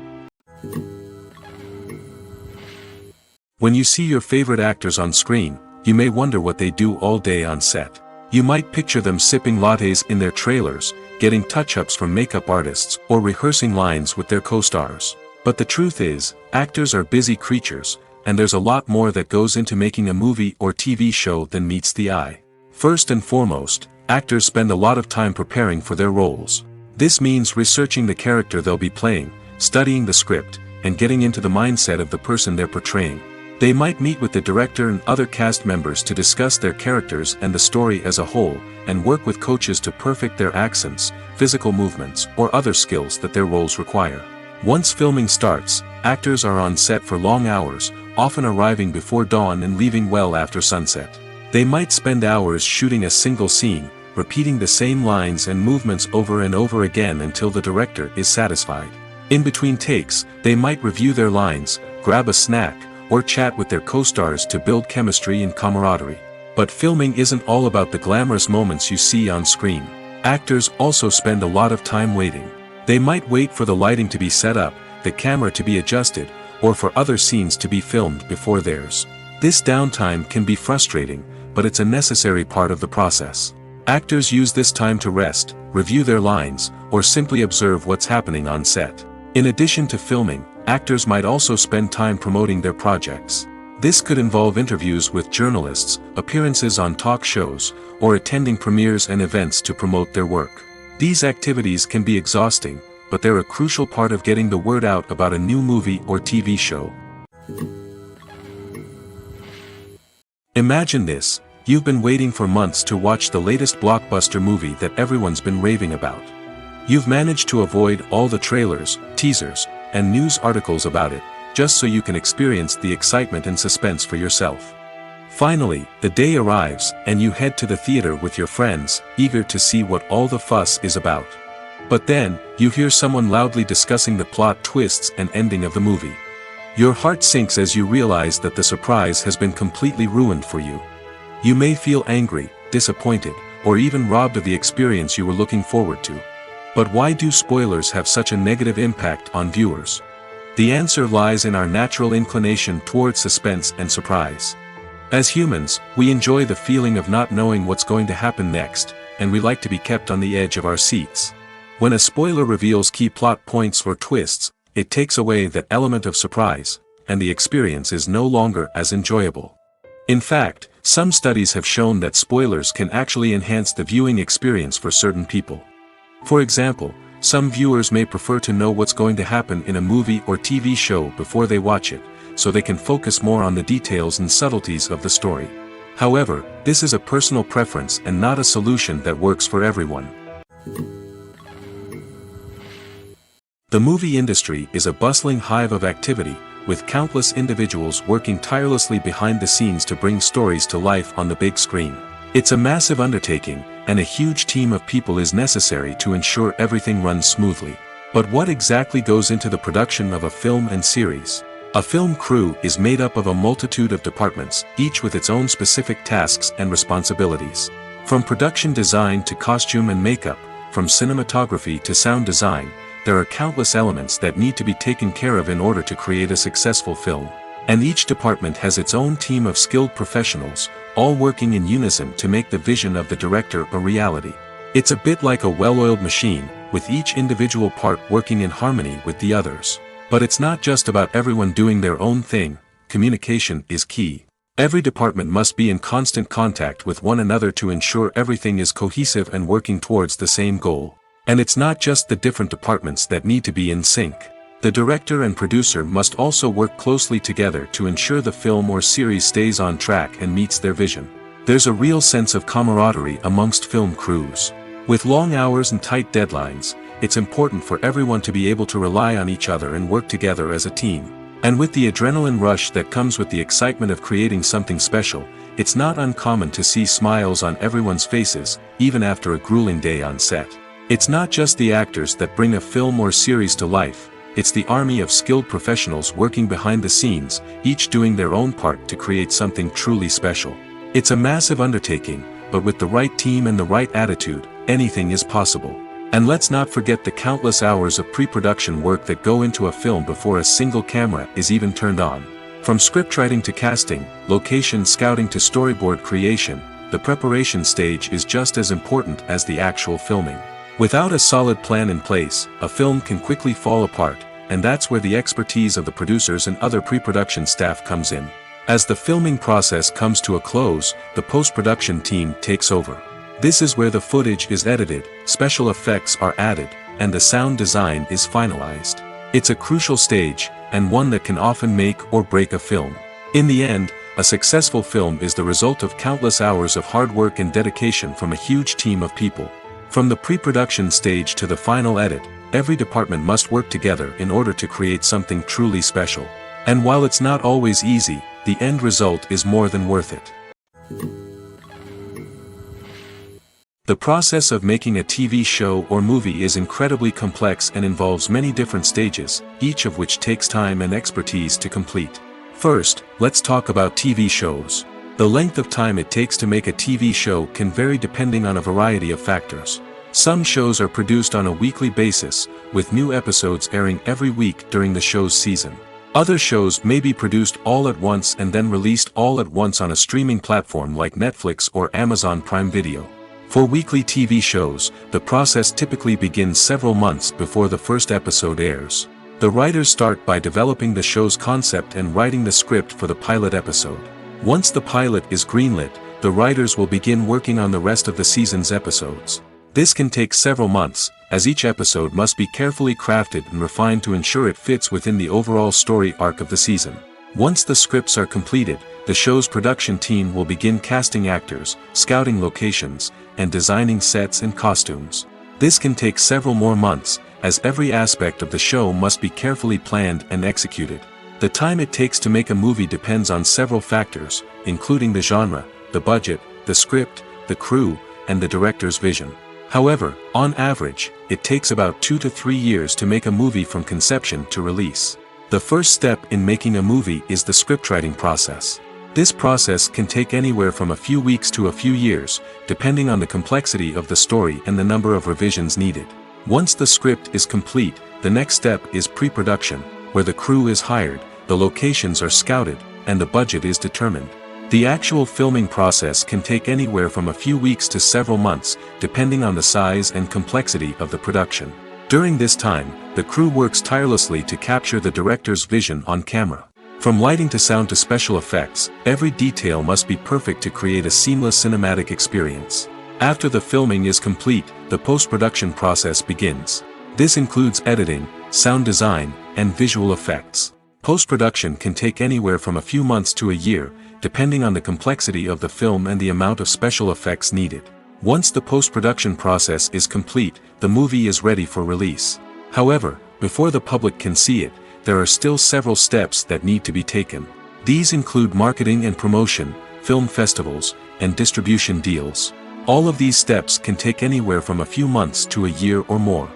When you see your favorite actors on screen, you may wonder what they do all day on set. You might picture them sipping lattes in their trailers, getting touch-ups from makeup artists, or rehearsing lines with their co-stars. But the truth is, actors are busy creatures, and there's a lot more that goes into making a movie or TV show than meets the eye. First and foremost, actors spend a lot of time preparing for their roles. This means researching the character they'll be playing, studying the script, and getting into the mindset of the person they're portraying. They might meet with the director and other cast members to discuss their characters and the story as a whole, and work with coaches to perfect their accents, physical movements, or other skills that their roles require. Once filming starts, actors are on set for long hours, often arriving before dawn and leaving well after sunset. They might spend hours shooting a single scene, repeating the same lines and movements over and over again until the director is satisfied. In between takes, they might review their lines, grab a snack, or chat with their co-stars to build chemistry and camaraderie. But filming isn't all about the glamorous moments you see on screen. Actors also spend a lot of time waiting. They might wait for the lighting to be set up, the camera to be adjusted, or for other scenes to be filmed before theirs. This downtime can be frustrating, but it's a necessary part of the process. Actors use this time to rest, review their lines, or simply observe what's happening on set. In addition to filming, actors might also spend time promoting their projects. This could involve interviews with journalists, appearances on talk shows, or attending premieres and events to promote their work. These activities can be exhausting, but they're a crucial part of getting the word out about a new movie or TV show. Imagine this: you've been waiting for months to watch the latest blockbuster movie that everyone's been raving about. You've managed to avoid all the trailers, teasers, and news articles about it, just so you can experience the excitement and suspense for yourself. Finally, the day arrives, and you head to the theater with your friends, eager to see what all the fuss is about. But then, you hear someone loudly discussing the plot twists and ending of the movie. Your heart sinks as you realize that the surprise has been completely ruined for you. You may feel angry, disappointed, or even robbed of the experience you were looking forward to. But why do spoilers have such a negative impact on viewers? The answer lies in our natural inclination towards suspense and surprise. As humans, we enjoy the feeling of not knowing what's going to happen next, and we like to be kept on the edge of our seats. When a spoiler reveals key plot points or twists, it takes away that element of surprise, and the experience is no longer as enjoyable. In fact, some studies have shown that spoilers can actually enhance the viewing experience for certain people. For example, some viewers may prefer to know what's going to happen in a movie or TV show before they watch it, so they can focus more on the details and subtleties of the story. However, this is a personal preference and not a solution that works for everyone. The movie industry is a bustling hive of activity, with countless individuals working tirelessly behind the scenes to bring stories to life on the big screen. It's a massive undertaking, and a huge team of people is necessary to ensure everything runs smoothly. But what exactly goes into the production of a film and series? A film crew is made up of a multitude of departments, each with its own specific tasks and responsibilities. From production design to costume and makeup, from cinematography to sound design, there are countless elements that need to be taken care of in order to create a successful film. And each department has its own team of skilled professionals, all working in unison to make the vision of the director a reality. It's a bit like a well-oiled machine, with each individual part working in harmony with the others. But it's not just about everyone doing their own thing. Communication is key. Every department must be in constant contact with one another to ensure everything is cohesive and working towards the same goal. And it's not just the different departments that need to be in sync. The director and producer must also work closely together to ensure the film or series stays on track and meets their vision. There's a real sense of camaraderie amongst film crews. With long hours and tight deadlines, it's important for everyone to be able to rely on each other and work together as a team. And with the adrenaline rush that comes with the excitement of creating something special, it's not uncommon to see smiles on everyone's faces, even after a grueling day on set. It's not just the actors that bring a film or series to life, it's the army of skilled professionals working behind the scenes, each doing their own part to create something truly special. It's a massive undertaking, but with the right team and the right attitude, anything is possible. And let's not forget the countless hours of pre-production work that go into a film before a single camera is even turned on. From scriptwriting to casting, location scouting to storyboard creation, the preparation stage is just as important as the actual filming. Without a solid plan in place, a film can quickly fall apart, and that's where the expertise of the producers and other pre-production staff comes in. As the filming process comes to a close, the post-production team takes over. This is where the footage is edited, special effects are added, and the sound design is finalized. It's a crucial stage, and one that can often make or break a film. In the end, a successful film is the result of countless hours of hard work and dedication from a huge team of people. From the pre-production stage to the final edit, every department must work together in order to create something truly special. And while it's not always easy, the end result is more than worth it. The process of making a TV show or movie is incredibly complex and involves many different stages, each of which takes time and expertise to complete. First, let's talk about TV shows. The length of time it takes to make a TV show can vary depending on a variety of factors. Some shows are produced on a weekly basis, with new episodes airing every week during the show's season. Other shows may be produced all at once and then released all at once on a streaming platform like Netflix or Amazon Prime Video. For weekly TV shows, the process typically begins several months before the first episode airs. The writers start by developing the show's concept and writing the script for the pilot episode. Once the pilot is greenlit, the writers will begin working on the rest of the season's episodes. This can take several months, as each episode must be carefully crafted and refined to ensure it fits within the overall story arc of the season. Once the scripts are completed, the show's production team will begin casting actors, scouting locations, and designing sets and costumes. This can take several more months, as every aspect of the show must be carefully planned and executed. The time it takes to make a movie depends on several factors, including the genre, the budget, the script, the crew, and the director's vision. However, on average, it takes about 2 to 3 years to make a movie from conception to release. The first step in making a movie is the scriptwriting process. This process can take anywhere from a few weeks to a few years, depending on the complexity of the story and the number of revisions needed. Once the script is complete, the next step is pre-production, where the crew is hired, the locations are scouted, and the budget is determined. The actual filming process can take anywhere from a few weeks to several months, depending on the size and complexity of the production. During this time, the crew works tirelessly to capture the director's vision on camera. From lighting to sound to special effects, every detail must be perfect to create a seamless cinematic experience. After the filming is complete, the post-production process begins. This includes editing, sound design, and visual effects. Post-production can take anywhere from a few months to a year, depending on the complexity of the film and the amount of special effects needed. Once the post-production process is complete, the movie is ready for release. However, before the public can see it, there are still several steps that need to be taken. These include marketing and promotion, film festivals, and distribution deals. All of these steps can take anywhere from a few months to a year or more.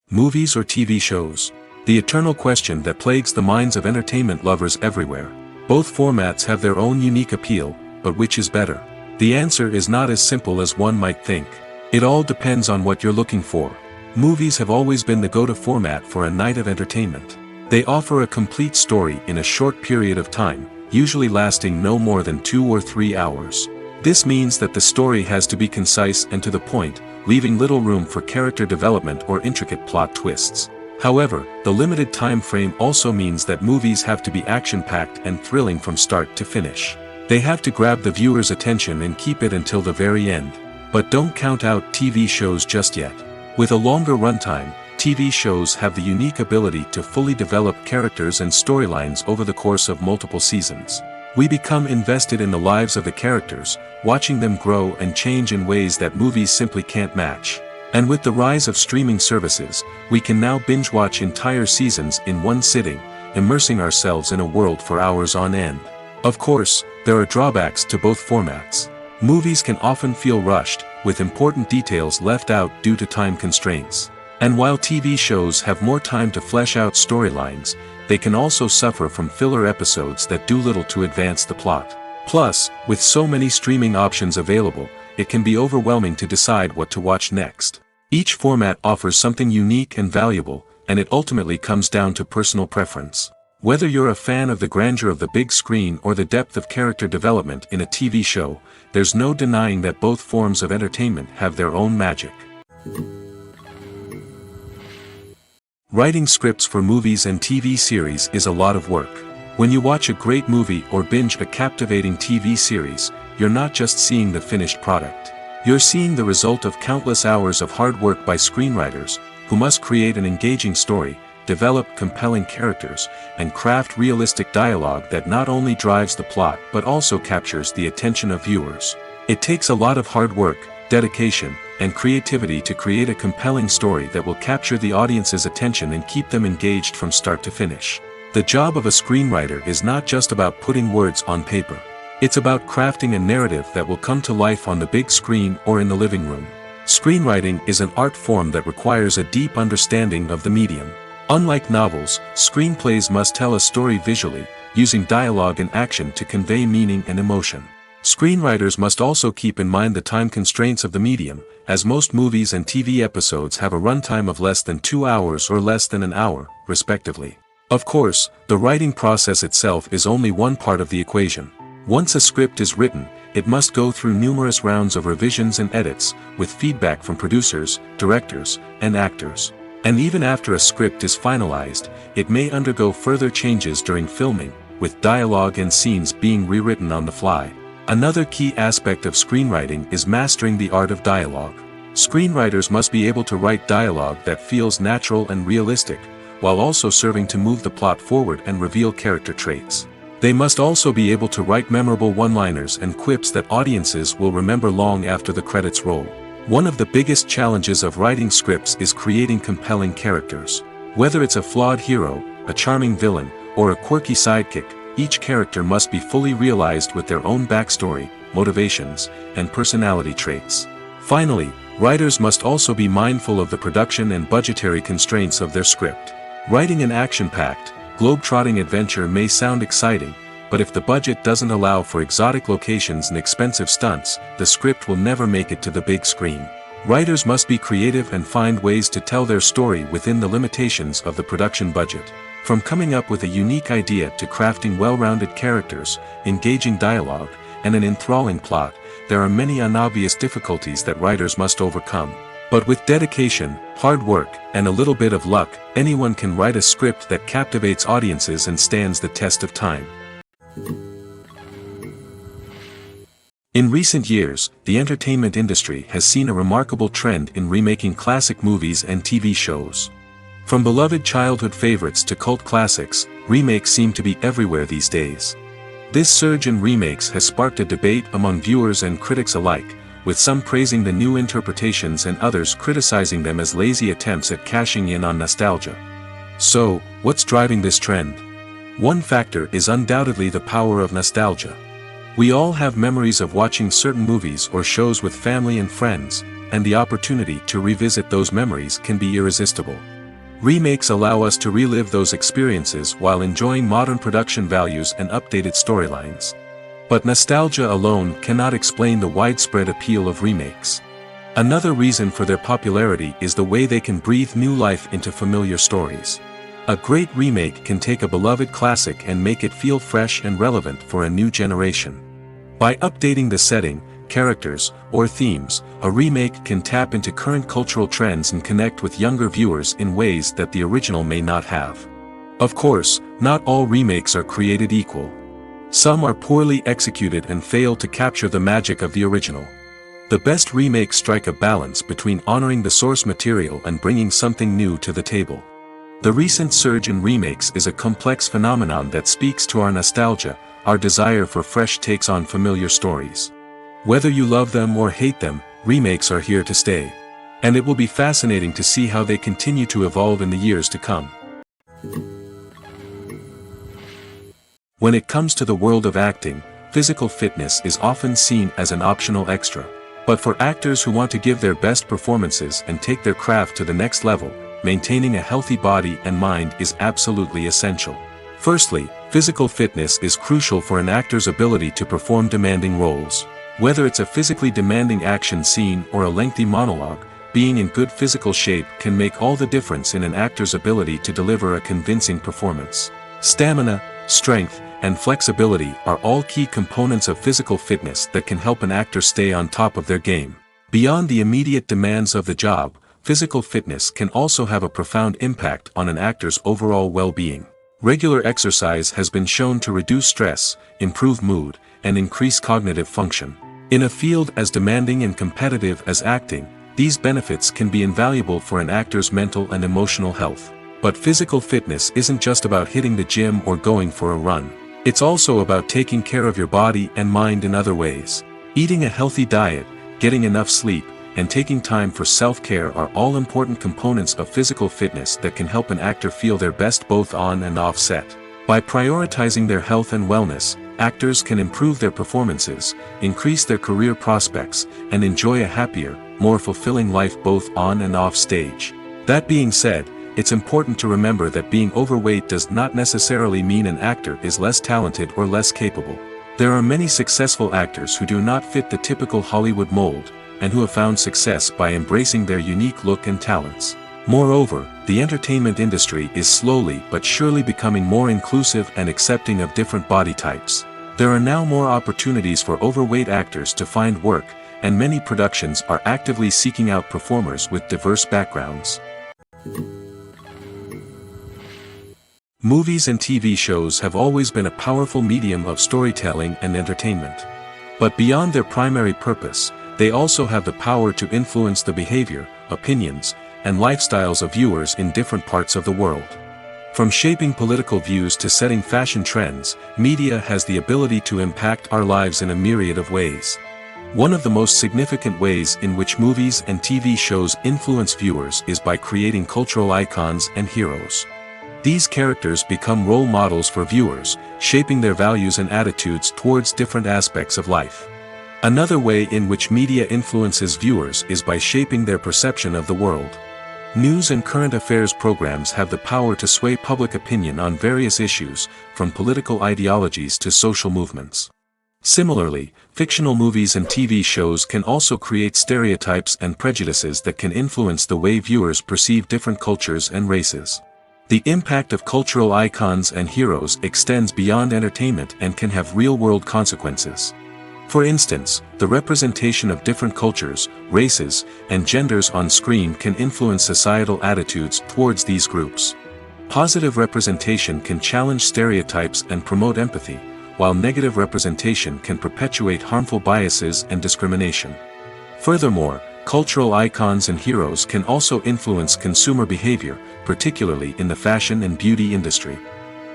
Movies or TV shows? The eternal question that plagues the minds of entertainment lovers everywhere. Both formats have their own unique appeal, but which is better? The answer is not as simple as one might think. It all depends on what you're looking for. Movies have always been the go-to format for a night of entertainment. They offer a complete story in a short period of time, usually lasting no more than 2 or 3 hours. This means that the story has to be concise and to the point, leaving little room for character development or intricate plot twists. However, the limited time frame also means that movies have to be action-packed and thrilling from start to finish. They have to grab the viewer's attention and keep it until the very end. But don't count out TV shows just yet. With a longer runtime, TV shows have the unique ability to fully develop characters and storylines over the course of multiple seasons. We become invested in the lives of the characters, watching them grow and change in ways that movies simply can't match. And with the rise of streaming services, we can now binge-watch entire seasons in one sitting, immersing ourselves in a world for hours on end. Of course, there are drawbacks to both formats. Movies can often feel rushed, with important details left out due to time constraints. And while TV shows have more time to flesh out storylines, they can also suffer from filler episodes that do little to advance the plot. Plus, with so many streaming options available, it can be overwhelming to decide what to watch next. Each format offers something unique and valuable, and it ultimately comes down to personal preference. Whether you're a fan of the grandeur of the big screen or the depth of character development in a TV show, there's no denying that both forms of entertainment have their own magic. Writing scripts for movies and TV series is a lot of work. When you watch a great movie or binge a captivating TV series, you're not just seeing the finished product. You're seeing the result of countless hours of hard work by screenwriters, who must create an engaging story, develop compelling characters, and craft realistic dialogue that not only drives the plot but also captures the attention of viewers. It takes a lot of hard work, dedication, and creativity to create a compelling story that will capture the audience's attention and keep them engaged from start to finish. The job of a screenwriter is not just about putting words on paper. It's about crafting a narrative that will come to life on the big screen or in the living room. Screenwriting is an art form that requires a deep understanding of the medium. Unlike novels, screenplays must tell a story visually, using dialogue and action to convey meaning and emotion. Screenwriters must also keep in mind the time constraints of the medium, as most movies and TV episodes have a runtime of less than 2 hours or less than an hour, respectively. Of course, the writing process itself is only one part of the equation. Once a script is written, it must go through numerous rounds of revisions and edits, with feedback from producers, directors, and actors. And even after a script is finalized, it may undergo further changes during filming, with dialogue and scenes being rewritten on the fly. Another key aspect of screenwriting is mastering the art of dialogue. Screenwriters must be able to write dialogue that feels natural and realistic, while also serving to move the plot forward and reveal character traits. They must also be able to write memorable one-liners and quips that audiences will remember long after the credits roll. One of the biggest challenges of writing scripts is creating compelling characters. Whether it's a flawed hero, a charming villain, or a quirky sidekick, each character must be fully realized with their own backstory, motivations, and personality traits. Finally, writers must also be mindful of the production and budgetary constraints of their script. Writing an action-packed, globe-trotting adventure may sound exciting, but if the budget doesn't allow for exotic locations and expensive stunts, the script will never make it to the big screen. Writers must be creative and find ways to tell their story within the limitations of the production budget. From coming up with a unique idea to crafting well-rounded characters, engaging dialogue, and an enthralling plot, there are many unobvious difficulties that writers must overcome. But with dedication, hard work, and a little bit of luck, anyone can write a script that captivates audiences and stands the test of time. In recent years, the entertainment industry has seen a remarkable trend in remaking classic movies and TV shows. From beloved childhood favorites to cult classics, remakes seem to be everywhere these days. This surge in remakes has sparked a debate among viewers and critics alike, with some praising the new interpretations and others criticizing them as lazy attempts at cashing in on nostalgia. So, what's driving this trend? One factor is undoubtedly the power of nostalgia. We all have memories of watching certain movies or shows with family and friends, and the opportunity to revisit those memories can be irresistible. Remakes allow us to relive those experiences while enjoying modern production values and updated storylines. But nostalgia alone cannot explain the widespread appeal of remakes. Another reason for their popularity is the way they can breathe new life into familiar stories. A great remake can take a beloved classic and make it feel fresh and relevant for a new generation. By updating the setting, characters, or themes, a remake can tap into current cultural trends and connect with younger viewers in ways that the original may not have. Of course, not all remakes are created equal. Some are poorly executed and fail to capture the magic of the original. The best remakes strike a balance between honoring the source material and bringing something new to the table. The recent surge in remakes is a complex phenomenon that speaks to our nostalgia, our desire for fresh takes on familiar stories. Whether you love them or hate them, remakes are here to stay. And it will be fascinating to see how they continue to evolve in the years to come. When it comes to the world of acting, physical fitness is often seen as an optional extra. But for actors who want to give their best performances and take their craft to the next level, maintaining a healthy body and mind is absolutely essential. Firstly, physical fitness is crucial for an actor's ability to perform demanding roles. Whether it's a physically demanding action scene or a lengthy monologue, being in good physical shape can make all the difference in an actor's ability to deliver a convincing performance. Stamina, strength, and flexibility are all key components of physical fitness that can help an actor stay on top of their game. Beyond the immediate demands of the job, physical fitness can also have a profound impact on an actor's overall well-being. Regular exercise has been shown to reduce stress, improve mood, and increase cognitive function. In a field as demanding and competitive as acting, these benefits can be invaluable for an actor's mental and emotional health. But physical fitness isn't just about hitting the gym or going for a run. It's also about taking care of your body and mind in other ways. Eating a healthy diet, getting enough sleep, and taking time for self-care are all important components of physical fitness that can help an actor feel their best both on and off set. By prioritizing their health and wellness, actors can improve their performances, increase their career prospects, and enjoy a happier, more fulfilling life both on and off stage. That being said, it's important to remember that being overweight does not necessarily mean an actor is less talented or less capable. There are many successful actors who do not fit the typical Hollywood mold, and who have found success by embracing their unique look and talents. Moreover, the entertainment industry is slowly but surely becoming more inclusive and accepting of different body types. There are now more opportunities for overweight actors to find work, and many productions are actively seeking out performers with diverse backgrounds. Movies and TV shows have always been a powerful medium of storytelling and entertainment. But beyond their primary purpose, they also have the power to influence the behavior, opinions, and lifestyles of viewers in different parts of the world. From shaping political views to setting fashion trends, media has the ability to impact our lives in a myriad of ways. One of the most significant ways in which movies and TV shows influence viewers is by creating cultural icons and heroes. These characters become role models for viewers, shaping their values and attitudes towards different aspects of life. Another way in which media influences viewers is by shaping their perception of the world. News and current affairs programs have the power to sway public opinion on various issues, from political ideologies to social movements. Similarly, fictional movies and TV shows can also create stereotypes and prejudices that can influence the way viewers perceive different cultures and races. The impact of cultural icons and heroes extends beyond entertainment and can have real-world consequences. For instance, the representation of different cultures, races, and genders on screen can influence societal attitudes towards these groups. Positive representation can challenge stereotypes and promote empathy, while negative representation can perpetuate harmful biases and discrimination. Furthermore, cultural icons and heroes can also influence consumer behavior, particularly in the fashion and beauty industry.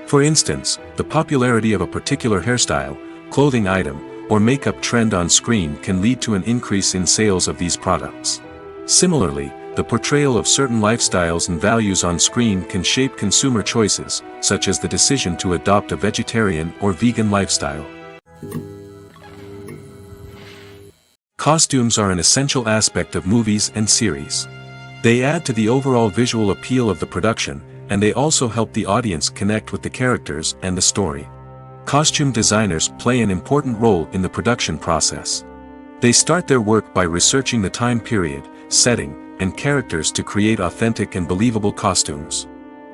For instance, the popularity of a particular hairstyle, clothing item, or makeup trend on screen can lead to an increase in sales of these products. Similarly, the portrayal of certain lifestyles and values on screen can shape consumer choices, such as the decision to adopt a vegetarian or vegan lifestyle. Costumes are an essential aspect of movies and series. They add to the overall visual appeal of the production, and they also help the audience connect with the characters and the story. Costume designers play an important role in the production process. They start their work by researching the time period, setting, and characters to create authentic and believable costumes.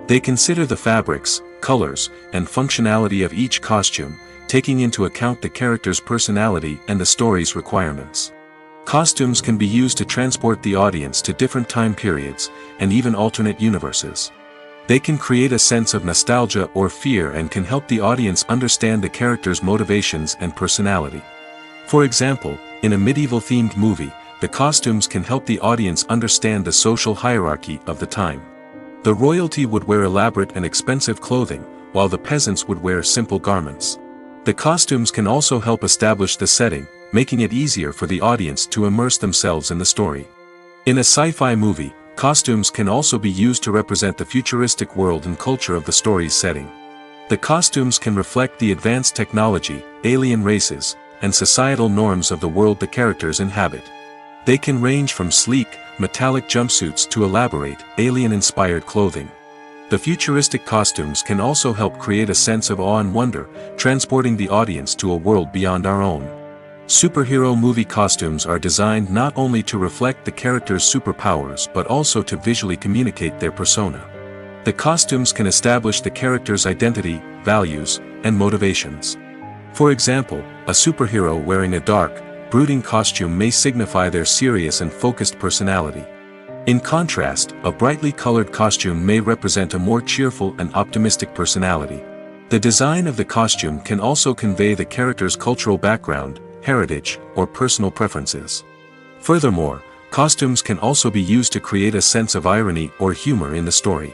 They consider the fabrics, colors, and functionality of each costume, taking into account the character's personality and the story's requirements. Costumes can be used to transport the audience to different time periods, and even alternate universes. They can create a sense of nostalgia or fear and can help the audience understand the character's motivations and personality. For example, in a medieval-themed movie, the costumes can help the audience understand the social hierarchy of the time. The royalty would wear elaborate and expensive clothing, while the peasants would wear simple garments. The costumes can also help establish the setting, making it easier for the audience to immerse themselves in the story. In a sci-fi movie, costumes can also be used to represent the futuristic world and culture of the story's setting. The costumes can reflect the advanced technology, alien races, and societal norms of the world the characters inhabit. They can range from sleek, metallic jumpsuits to elaborate, alien-inspired clothing. The futuristic costumes can also help create a sense of awe and wonder, transporting the audience to a world beyond our own. Superhero movie costumes are designed not only to reflect the character's superpowers but also to visually communicate their persona. The costumes can establish the character's identity, values, and motivations. For example, a superhero wearing a dark, brooding costume may signify their serious and focused personality. In contrast, a brightly colored costume may represent a more cheerful and optimistic personality. The design of the costume can also convey the character's cultural background, heritage, or personal preferences. Furthermore, costumes can also be used to create a sense of irony or humor in the story.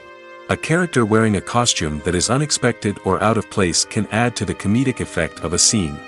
A character wearing a costume that is unexpected or out of place can add to the comedic effect of a scene.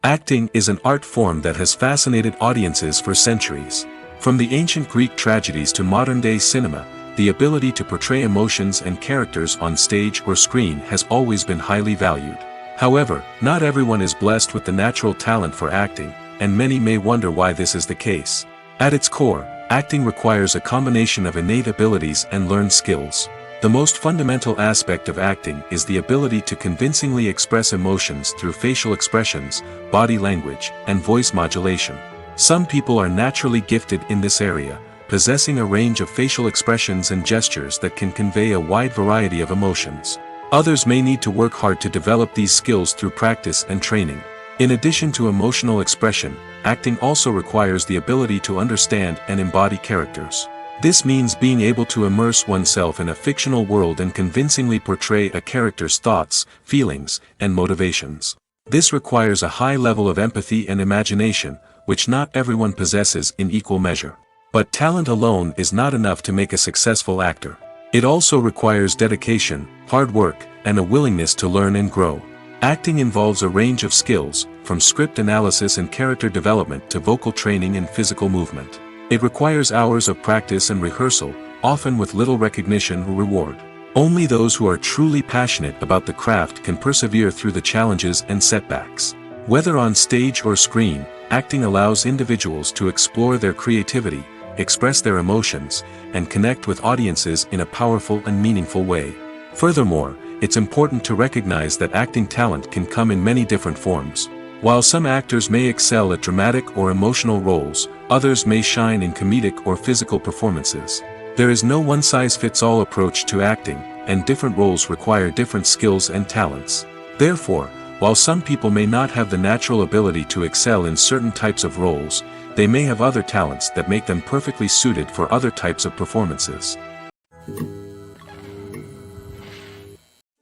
Acting is an art form that has fascinated audiences for centuries. From the ancient Greek tragedies to modern-day cinema, the ability to portray emotions and characters on stage or screen has always been highly valued. However, not everyone is blessed with the natural talent for acting, and many may wonder why this is the case. At its core, acting requires a combination of innate abilities and learned skills. The most fundamental aspect of acting is the ability to convincingly express emotions through facial expressions, body language, and voice modulation. Some people are naturally gifted in this area, possessing a range of facial expressions and gestures that can convey a wide variety of emotions. Others may need to work hard to develop these skills through practice and training. In addition to emotional expression, acting also requires the ability to understand and embody characters. This means being able to immerse oneself in a fictional world and convincingly portray a character's thoughts, feelings, and motivations. This requires a high level of empathy and imagination, which not everyone possesses in equal measure. But talent alone is not enough to make a successful actor. It also requires dedication, hard work, and a willingness to learn and grow. Acting involves a range of skills, from script analysis and character development to vocal training and physical movement. It requires hours of practice and rehearsal, often with little recognition or reward. Only those who are truly passionate about the craft can persevere through the challenges and setbacks. Whether on stage or screen, acting allows individuals to explore their creativity, express their emotions, and connect with audiences in a powerful and meaningful way. Furthermore, it's important to recognize that acting talent can come in many different forms. While some actors may excel at dramatic or emotional roles, others may shine in comedic or physical performances. There is no one-size-fits-all approach to acting, and different roles require different skills and talents. Therefore, while some people may not have the natural ability to excel in certain types of roles, they may have other talents that make them perfectly suited for other types of performances.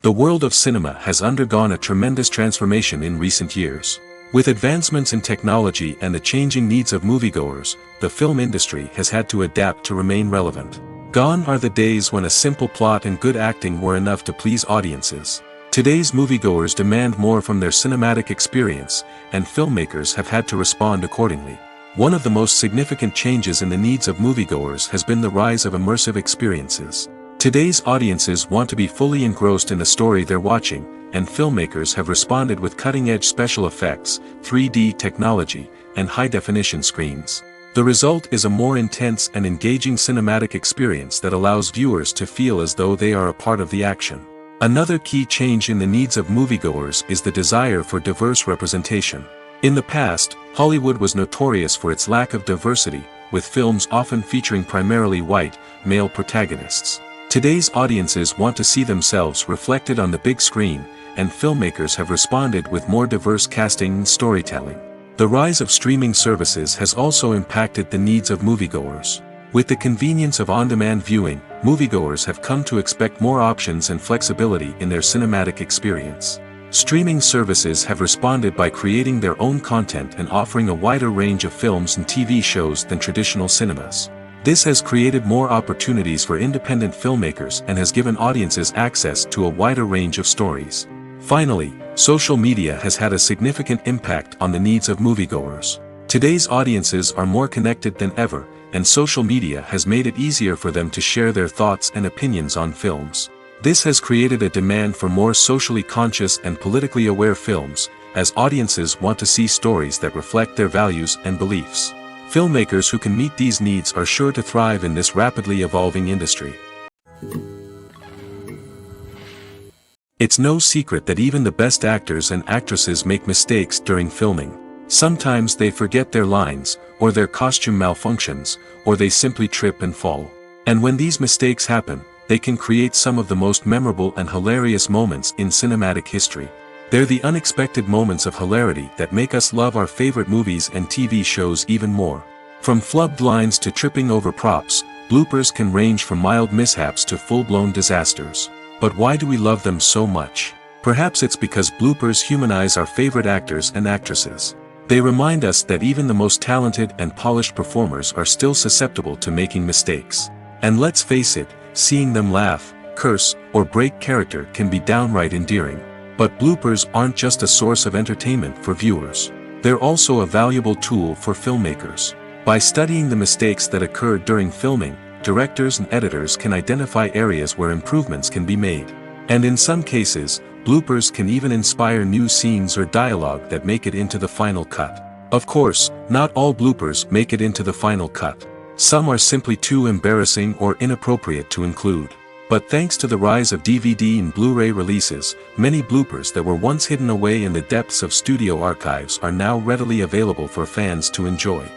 The world of cinema has undergone a tremendous transformation in recent years. With advancements in technology and the changing needs of moviegoers, the film industry has had to adapt to remain relevant. Gone are the days when a simple plot and good acting were enough to please audiences. Today's moviegoers demand more from their cinematic experience, and filmmakers have had to respond accordingly. One of the most significant changes in the needs of moviegoers has been the rise of immersive experiences. Today's audiences want to be fully engrossed in the story they're watching, and filmmakers have responded with cutting-edge special effects, 3D technology, and high-definition screens. The result is a more intense and engaging cinematic experience that allows viewers to feel as though they are a part of the action. Another key change in the needs of moviegoers is the desire for diverse representation. In the past, Hollywood was notorious for its lack of diversity, with films often featuring primarily white, male protagonists. Today's audiences want to see themselves reflected on the big screen, and filmmakers have responded with more diverse casting and storytelling. The rise of streaming services has also impacted the needs of moviegoers. With the convenience of on-demand viewing, moviegoers have come to expect more options and flexibility in their cinematic experience. Streaming services have responded by creating their own content and offering a wider range of films and TV shows than traditional cinemas. This has created more opportunities for independent filmmakers and has given audiences access to a wider range of stories. Finally, social media has had a significant impact on the needs of moviegoers. Today's audiences are more connected than ever, and social media has made it easier for them to share their thoughts and opinions on films. This has created a demand for more socially conscious and politically aware films, as audiences want to see stories that reflect their values and beliefs. Filmmakers who can meet these needs are sure to thrive in this rapidly evolving industry. It's no secret that even the best actors and actresses make mistakes during filming. Sometimes they forget their lines, or their costume malfunctions, or they simply trip and fall. And when these mistakes happen, they can create some of the most memorable and hilarious moments in cinematic history. They're the unexpected moments of hilarity that make us love our favorite movies and TV shows even more. From flubbed lines to tripping over props, bloopers can range from mild mishaps to full-blown disasters. But why do we love them so much? Perhaps it's because bloopers humanize our favorite actors and actresses. They remind us that even the most talented and polished performers are still susceptible to making mistakes. And let's face it, seeing them laugh, curse, or break character can be downright endearing. But bloopers aren't just a source of entertainment for viewers. They're also a valuable tool for filmmakers. By studying the mistakes that occurred during filming, directors and editors can identify areas where improvements can be made. And in some cases, bloopers can even inspire new scenes or dialogue that make it into the final cut. Of course, not all bloopers make it into the final cut. Some are simply too embarrassing or inappropriate to include. But thanks to the rise of DVD and Blu-ray releases, many bloopers that were once hidden away in the depths of studio archives are now readily available for fans to enjoy.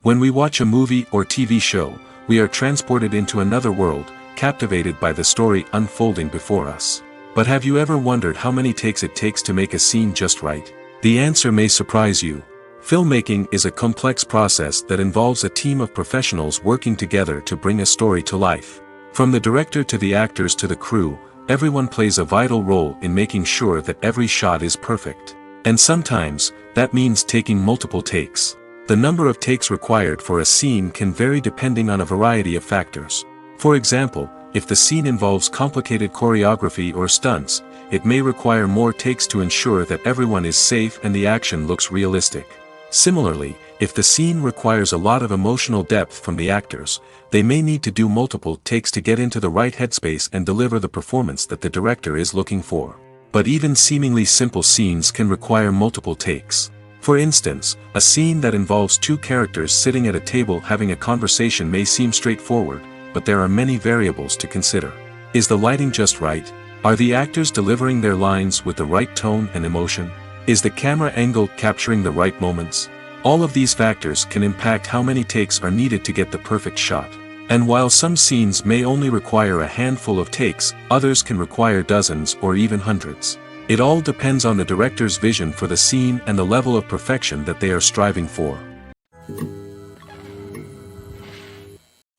When we watch a movie or TV show, we are transported into another world, captivated by the story unfolding before us. But have you ever wondered how many takes it takes to make a scene just right? The answer may surprise you. Filmmaking is a complex process that involves a team of professionals working together to bring a story to life. From the director to the actors to the crew, everyone plays a vital role in making sure that every shot is perfect. And sometimes, that means taking multiple takes. The number of takes required for a scene can vary depending on a variety of factors. For example, if the scene involves complicated choreography or stunts, it may require more takes to ensure that everyone is safe and the action looks realistic. Similarly, if the scene requires a lot of emotional depth from the actors, they may need to do multiple takes to get into the right headspace and deliver the performance that the director is looking for. But even seemingly simple scenes can require multiple takes. For instance, a scene that involves two characters sitting at a table having a conversation may seem straightforward, but there are many variables to consider. Is the lighting just right? Are the actors delivering their lines with the right tone and emotion? Is the camera angle capturing the right moments? All of these factors can impact how many takes are needed to get the perfect shot. And while some scenes may only require a handful of takes, others can require dozens or even hundreds. It all depends on the director's vision for the scene and the level of perfection that they are striving for.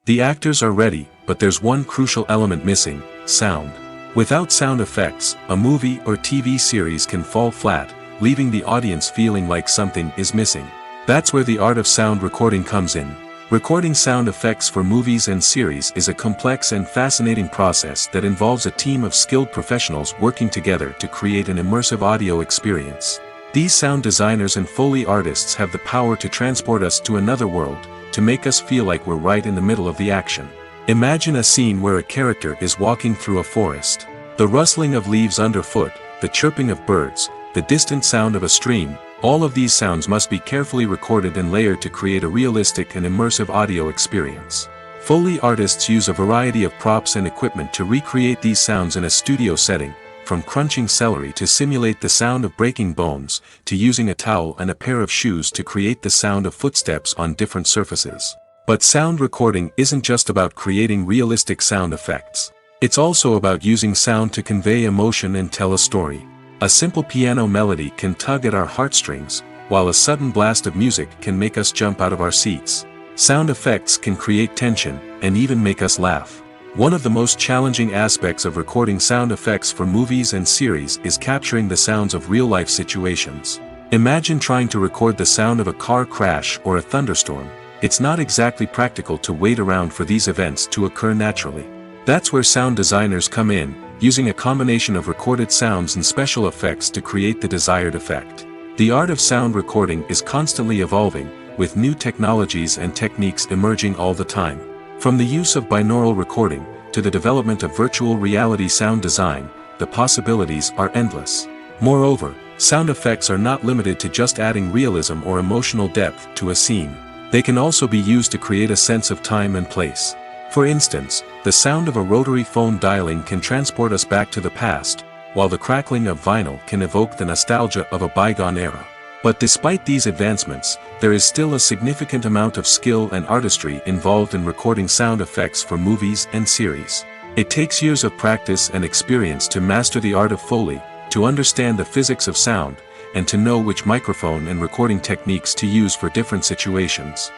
The actors are ready, but there's one crucial element missing: sound. Without sound effects, a movie or TV series can fall flat, leaving the audience feeling like something is missing. That's where the art of sound recording comes in. Recording sound effects for movies and series is a complex and fascinating process that involves a team of skilled professionals working together to create an immersive audio experience. These sound designers and Foley artists have the power to transport us to another world, to make us feel like we're right in the middle of the action. Imagine a scene where a character is walking through a forest. The rustling of leaves underfoot, the chirping of birds, the distant sound of a stream, all of these sounds must be carefully recorded and layered to create a realistic and immersive audio experience. Foley artists use a variety of props and equipment to recreate these sounds in a studio setting, from crunching celery to simulate the sound of breaking bones, to using a towel and a pair of shoes to create the sound of footsteps on different surfaces. But sound recording isn't just about creating realistic sound effects. It's also about using sound to convey emotion and tell a story. A simple piano melody can tug at our heartstrings, while a sudden blast of music can make us jump out of our seats. Sound effects can create tension, and even make us laugh. One of the most challenging aspects of recording sound effects for movies and series is capturing the sounds of real-life situations. Imagine trying to record the sound of a car crash or a thunderstorm. It's not exactly practical to wait around for these events to occur naturally. That's where sound designers come in, using a combination of recorded sounds and special effects to create the desired effect. The art of sound recording is constantly evolving, with new technologies and techniques emerging all the time. From the use of binaural recording, to the development of virtual reality sound design, the possibilities are endless. Moreover, sound effects are not limited to just adding realism or emotional depth to a scene. They can also be used to create a sense of time and place. For instance, the sound of a rotary phone dialing can transport us back to the past, while the crackling of vinyl can evoke the nostalgia of a bygone era. But despite these advancements, there is still a significant amount of skill and artistry involved in recording sound effects for movies and series. It takes years of practice and experience to master the art of Foley, to understand the physics of sound, and to know which microphone and recording techniques to use for different situations.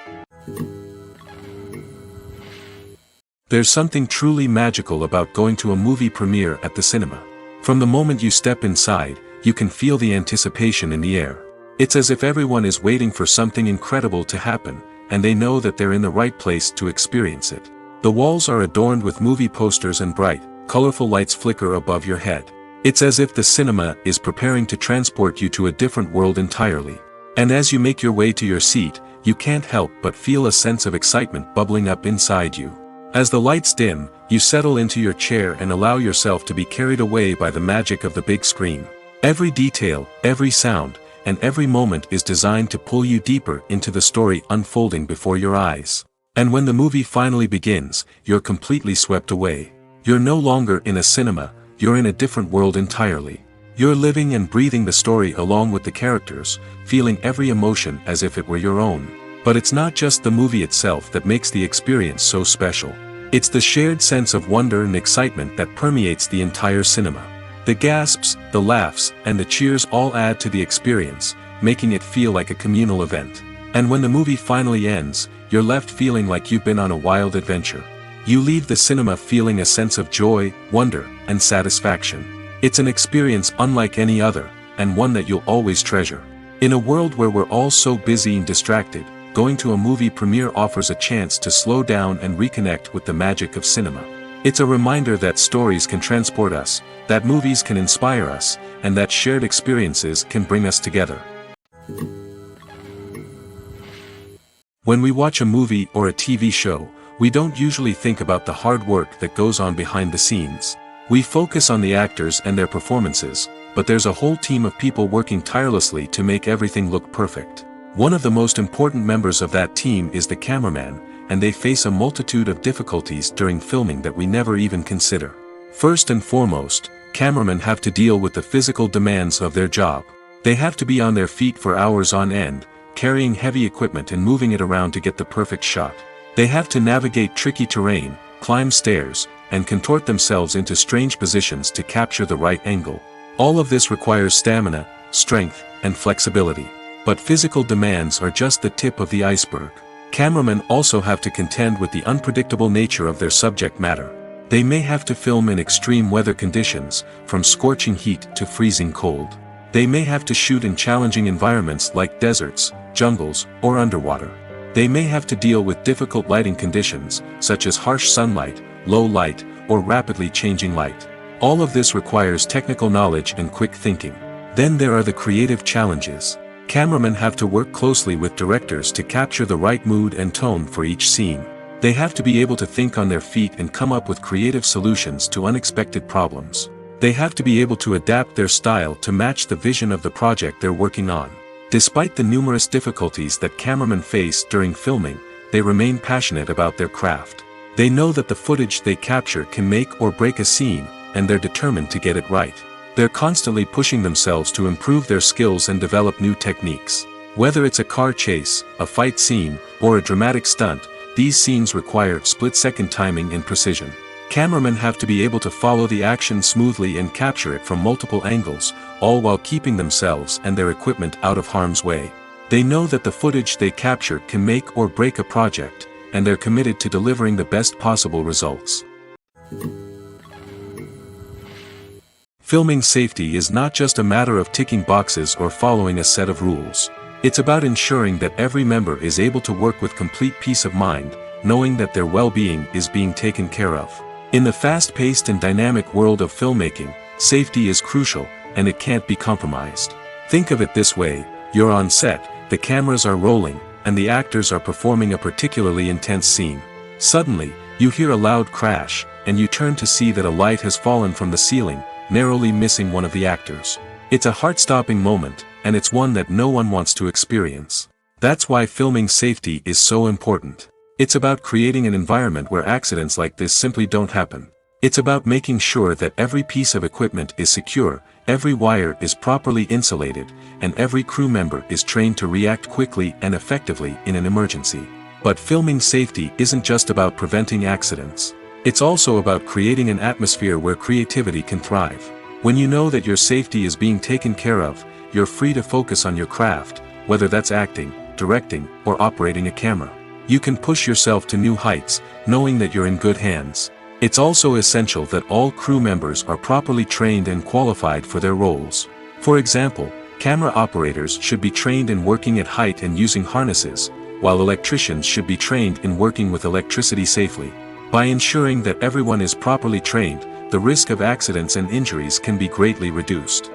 There's something truly magical about going to a movie premiere at the cinema. From the moment you step inside, you can feel the anticipation in the air. It's as if everyone is waiting for something incredible to happen, and they know that they're in the right place to experience it. The walls are adorned with movie posters and bright, colorful lights flicker above your head. It's as if the cinema is preparing to transport you to a different world entirely. And as you make your way to your seat, you can't help but feel a sense of excitement bubbling up inside you. As the lights dim, you settle into your chair and allow yourself to be carried away by the magic of the big screen. Every detail, every sound, and every moment is designed to pull you deeper into the story unfolding before your eyes. And when the movie finally begins, you're completely swept away. You're no longer in a cinema, you're in a different world entirely. You're living and breathing the story along with the characters, feeling every emotion as if it were your own. But it's not just the movie itself that makes the experience so special. It's the shared sense of wonder and excitement that permeates the entire cinema. The gasps, the laughs, and the cheers all add to the experience, making it feel like a communal event. And when the movie finally ends, you're left feeling like you've been on a wild adventure. You leave the cinema feeling a sense of joy, wonder, and satisfaction. It's an experience unlike any other, and one that you'll always treasure. In a world where we're all so busy and distracted, going to a movie premiere offers a chance to slow down and reconnect with the magic of cinema. It's a reminder that stories can transport us, that movies can inspire us, and that shared experiences can bring us together. When we watch a movie or a TV show, we don't usually think about the hard work that goes on behind the scenes. We focus on the actors and their performances, but there's a whole team of people working tirelessly to make everything look perfect. One of the most important members of that team is the cameraman, and they face a multitude of difficulties during filming that we never even consider. First and foremost, cameramen have to deal with the physical demands of their job. They have to be on their feet for hours on end, carrying heavy equipment and moving it around to get the perfect shot. They have to navigate tricky terrain, climb stairs, and contort themselves into strange positions to capture the right angle. All of this requires stamina, strength, and flexibility. But physical demands are just the tip of the iceberg. Cameramen also have to contend with the unpredictable nature of their subject matter. They may have to film in extreme weather conditions, from scorching heat to freezing cold. They may have to shoot in challenging environments like deserts, jungles, or underwater. They may have to deal with difficult lighting conditions, such as harsh sunlight, low light, or rapidly changing light. All of this requires technical knowledge and quick thinking. Then there are the creative challenges. Cameramen have to work closely with directors to capture the right mood and tone for each scene. They have to be able to think on their feet and come up with creative solutions to unexpected problems. They have to be able to adapt their style to match the vision of the project they're working on. Despite the numerous difficulties that cameramen face during filming, they remain passionate about their craft. They know that the footage they capture can make or break a scene, and they're determined to get it right. They're constantly pushing themselves to improve their skills and develop new techniques. Whether it's a car chase, a fight scene, or a dramatic stunt, these scenes require split-second timing and precision. Cameramen have to be able to follow the action smoothly and capture it from multiple angles, all while keeping themselves and their equipment out of harm's way. They know that the footage they capture can make or break a project, and they're committed to delivering the best possible results. Filming safety is not just a matter of ticking boxes or following a set of rules. It's about ensuring that every member is able to work with complete peace of mind, knowing that their well-being is being taken care of. In the fast-paced and dynamic world of filmmaking, safety is crucial, and it can't be compromised. Think of it this way: you're on set, the cameras are rolling, and the actors are performing a particularly intense scene. Suddenly, you hear a loud crash, and you turn to see that a light has fallen from the ceiling, narrowly missing one of the actors. It's a heart-stopping moment, and it's one that no one wants to experience. That's why filming safety is so important. It's about creating an environment where accidents like this simply don't happen. It's about making sure that every piece of equipment is secure, every wire is properly insulated, and every crew member is trained to react quickly and effectively in an emergency. But filming safety isn't just about preventing accidents. It's also about creating an atmosphere where creativity can thrive. When you know that your safety is being taken care of, you're free to focus on your craft, whether that's acting, directing, or operating a camera. You can push yourself to new heights, knowing that you're in good hands. It's also essential that all crew members are properly trained and qualified for their roles. For example, camera operators should be trained in working at height and using harnesses, while electricians should be trained in working with electricity safely. By ensuring that everyone is properly trained, the risk of accidents and injuries can be greatly reduced.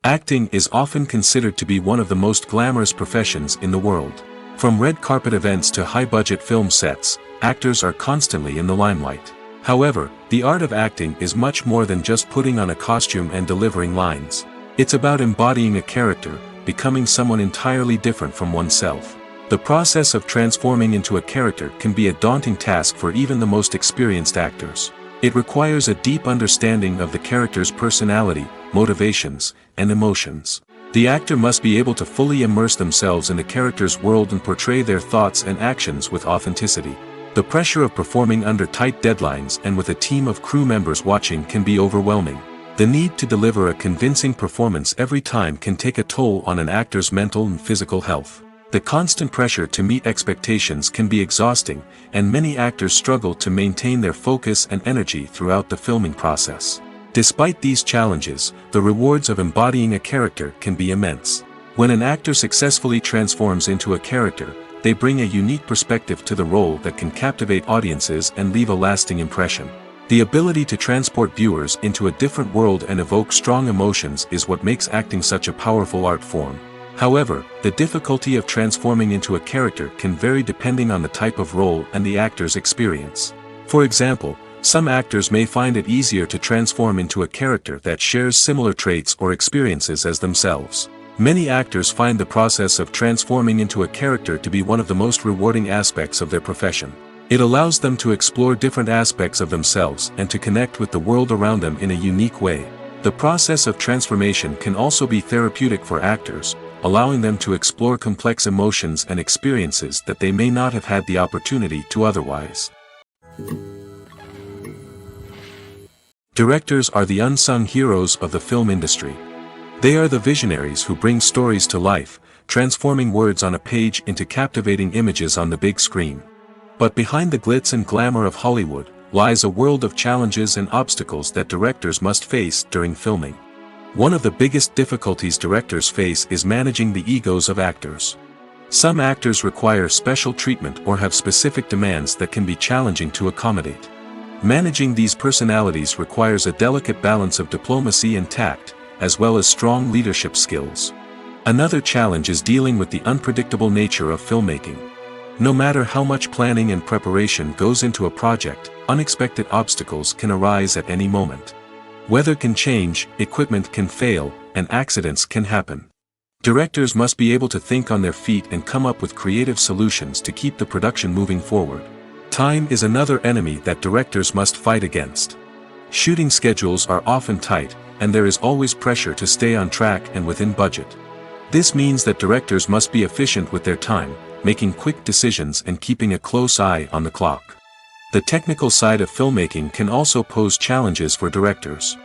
Acting is often considered to be one of the most glamorous professions in the world. From red carpet events to high-budget film sets, actors are constantly in the limelight. However, the art of acting is much more than just putting on a costume and delivering lines. It's about embodying a character, becoming someone entirely different from oneself. The process of transforming into a character can be a daunting task for even the most experienced actors. It requires a deep understanding of the character's personality, motivations, and emotions. The actor must be able to fully immerse themselves in the character's world and portray their thoughts and actions with authenticity. The pressure of performing under tight deadlines and with a team of crew members watching can be overwhelming. The need to deliver a convincing performance every time can take a toll on an actor's mental and physical health. The constant pressure to meet expectations can be exhausting, and many actors struggle to maintain their focus and energy throughout the filming process. Despite these challenges, the rewards of embodying a character can be immense. When an actor successfully transforms into a character, they bring a unique perspective to the role that can captivate audiences and leave a lasting impression. The ability to transport viewers into a different world and evoke strong emotions is what makes acting such a powerful art form. However, the difficulty of transforming into a character can vary depending on the type of role and the actor's experience. For example, some actors may find it easier to transform into a character that shares similar traits or experiences as themselves. Many actors find the process of transforming into a character to be one of the most rewarding aspects of their profession. It allows them to explore different aspects of themselves and to connect with the world around them in a unique way. The process of transformation can also be therapeutic for actors, allowing them to explore complex emotions and experiences that they may not have had the opportunity to otherwise. Directors are the unsung heroes of the film industry. They are the visionaries who bring stories to life, transforming words on a page into captivating images on the big screen. But behind the glitz and glamour of Hollywood lies a world of challenges and obstacles that directors must face during filming. One of the biggest difficulties directors face is managing the egos of actors. Some actors require special treatment or have specific demands that can be challenging to accommodate. Managing these personalities requires a delicate balance of diplomacy and tact, as well as strong leadership skills. Another challenge is dealing with the unpredictable nature of filmmaking. No matter how much planning and preparation goes into a project, unexpected obstacles can arise at any moment. Weather can change, equipment can fail, and accidents can happen. Directors must be able to think on their feet and come up with creative solutions to keep the production moving forward. Time is another enemy that directors must fight against. Shooting schedules are often tight, and there is always pressure to stay on track and within budget. This means that directors must be efficient with their time, making quick decisions and keeping a close eye on the clock. The technical side of filmmaking can also pose challenges for directors.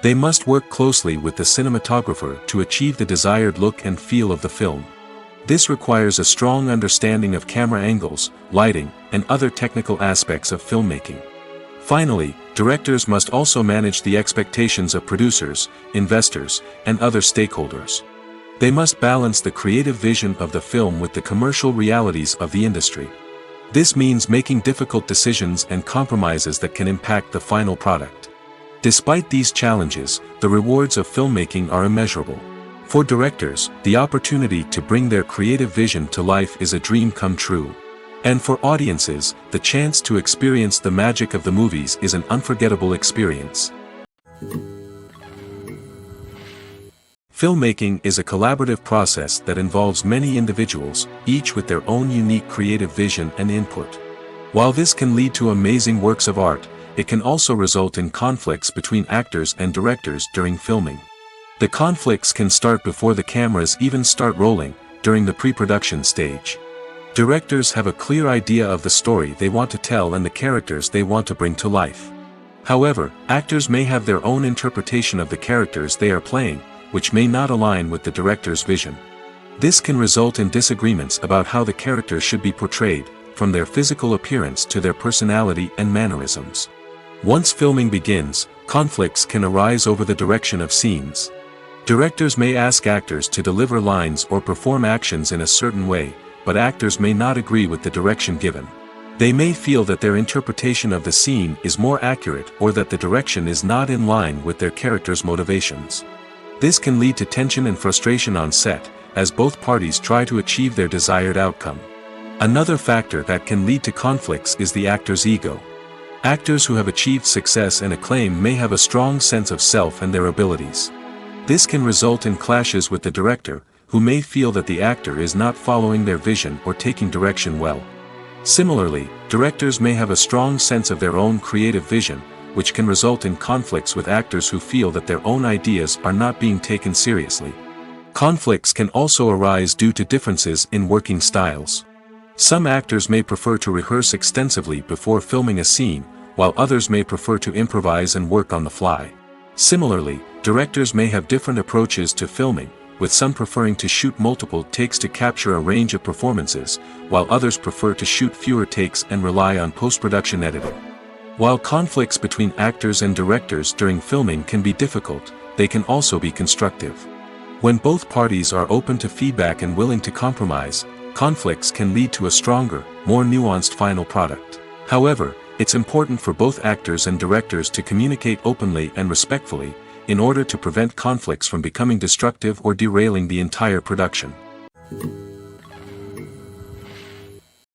They must work closely with the cinematographer to achieve the desired look and feel of the film. This requires a strong understanding of camera angles, lighting, and other technical aspects of filmmaking. Finally, directors must also manage the expectations of producers, investors, and other stakeholders. They must balance the creative vision of the film with the commercial realities of the industry. This means making difficult decisions and compromises that can impact the final product. Despite these challenges, the rewards of filmmaking are immeasurable. For directors, the opportunity to bring their creative vision to life is a dream come true. And for audiences, the chance to experience the magic of the movies is an unforgettable experience. Filmmaking is a collaborative process that involves many individuals, each with their own unique creative vision and input. While this can lead to amazing works of art, it can also result in conflicts between actors and directors during filming. The conflicts can start before the cameras even start rolling, during the pre-production stage. Directors have a clear idea of the story they want to tell and the characters they want to bring to life. However, actors may have their own interpretation of the characters they are playing, which may not align with the director's vision. This can result in disagreements about how the characters should be portrayed, from their physical appearance to their personality and mannerisms. Once filming begins, conflicts can arise over the direction of scenes. Directors may ask actors to deliver lines or perform actions in a certain way, but actors may not agree with the direction given. They may feel that their interpretation of the scene is more accurate or that the direction is not in line with their character's motivations. This can lead to tension and frustration on set, as both parties try to achieve their desired outcome. Another factor that can lead to conflicts is the actor's ego. Actors who have achieved success and acclaim may have a strong sense of self and their abilities. This can result in clashes with the director, who may feel that the actor is not following their vision or taking direction well. Similarly, directors may have a strong sense of their own creative vision, which can result in conflicts with actors who feel that their own ideas are not being taken seriously. Conflicts can also arise due to differences in working styles. Some actors may prefer to rehearse extensively before filming a scene, while others may prefer to improvise and work on the fly. Similarly, directors may have different approaches to filming, with some preferring to shoot multiple takes to capture a range of performances, while others prefer to shoot fewer takes and rely on post-production editing. While conflicts between actors and directors during filming can be difficult, they can also be constructive. When both parties are open to feedback and willing to compromise, conflicts can lead to a stronger, more nuanced final product. However, it's important for both actors and directors to communicate openly and respectfully, in order to prevent conflicts from becoming destructive or derailing the entire production.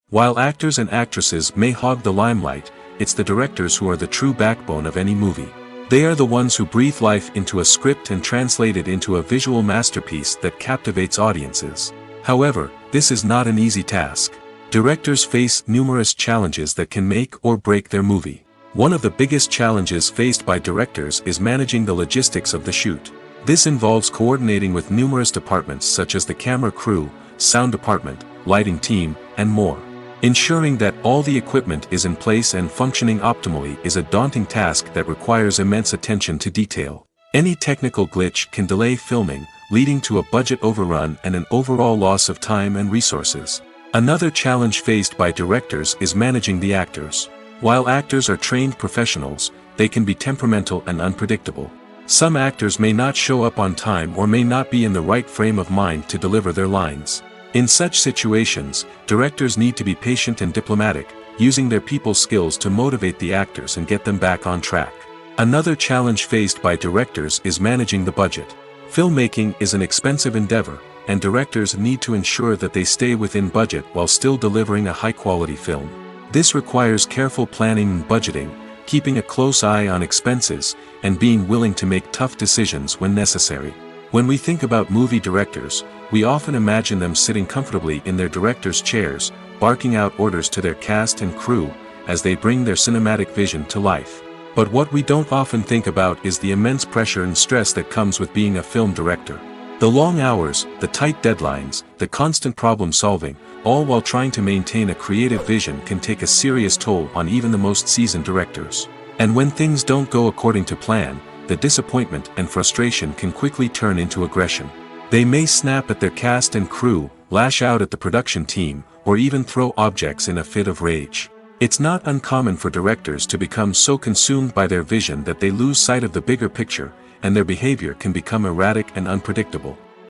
While actors and actresses may hog the limelight, it's the directors who are the true backbone of any movie. They are the ones who breathe life into a script and translate it into a visual masterpiece that captivates audiences. However, this is not an easy task. Directors face numerous challenges that can make or break their movie. One of the biggest challenges faced by directors is managing the logistics of the shoot. This involves coordinating with numerous departments such as the camera crew, sound department, lighting team, and more. Ensuring that all the equipment is in place and functioning optimally is a daunting task that requires immense attention to detail. Any technical glitch can delay filming, leading to a budget overrun and an overall loss of time and resources. Another challenge faced by directors is managing the actors. While actors are trained professionals, they can be temperamental and unpredictable. Some actors may not show up on time or may not be in the right frame of mind to deliver their lines. In such situations, directors need to be patient and diplomatic, using their people skills to motivate the actors and get them back on track. Another challenge faced by directors is managing the budget. Filmmaking is an expensive endeavor, and directors need to ensure that they stay within budget while still delivering a high-quality film. This requires careful planning and budgeting, keeping a close eye on expenses, and being willing to make tough decisions when necessary. When we think about movie directors, we often imagine them sitting comfortably in their director's chairs, barking out orders to their cast and crew, as they bring their cinematic vision to life. But what we don't often think about is the immense pressure and stress that comes with being a film director. The long hours, the tight deadlines, the constant problem solving, all while trying to maintain a creative vision can take a serious toll on even the most seasoned directors. And when things don't go according to plan, the disappointment and frustration can quickly turn into aggression. They may snap at their cast and crew, lash out at the production team, or even throw objects in a fit of rage. It's not uncommon for directors to become so consumed by their vision that they lose sight of the bigger picture, and their behavior can become erratic and unpredictable.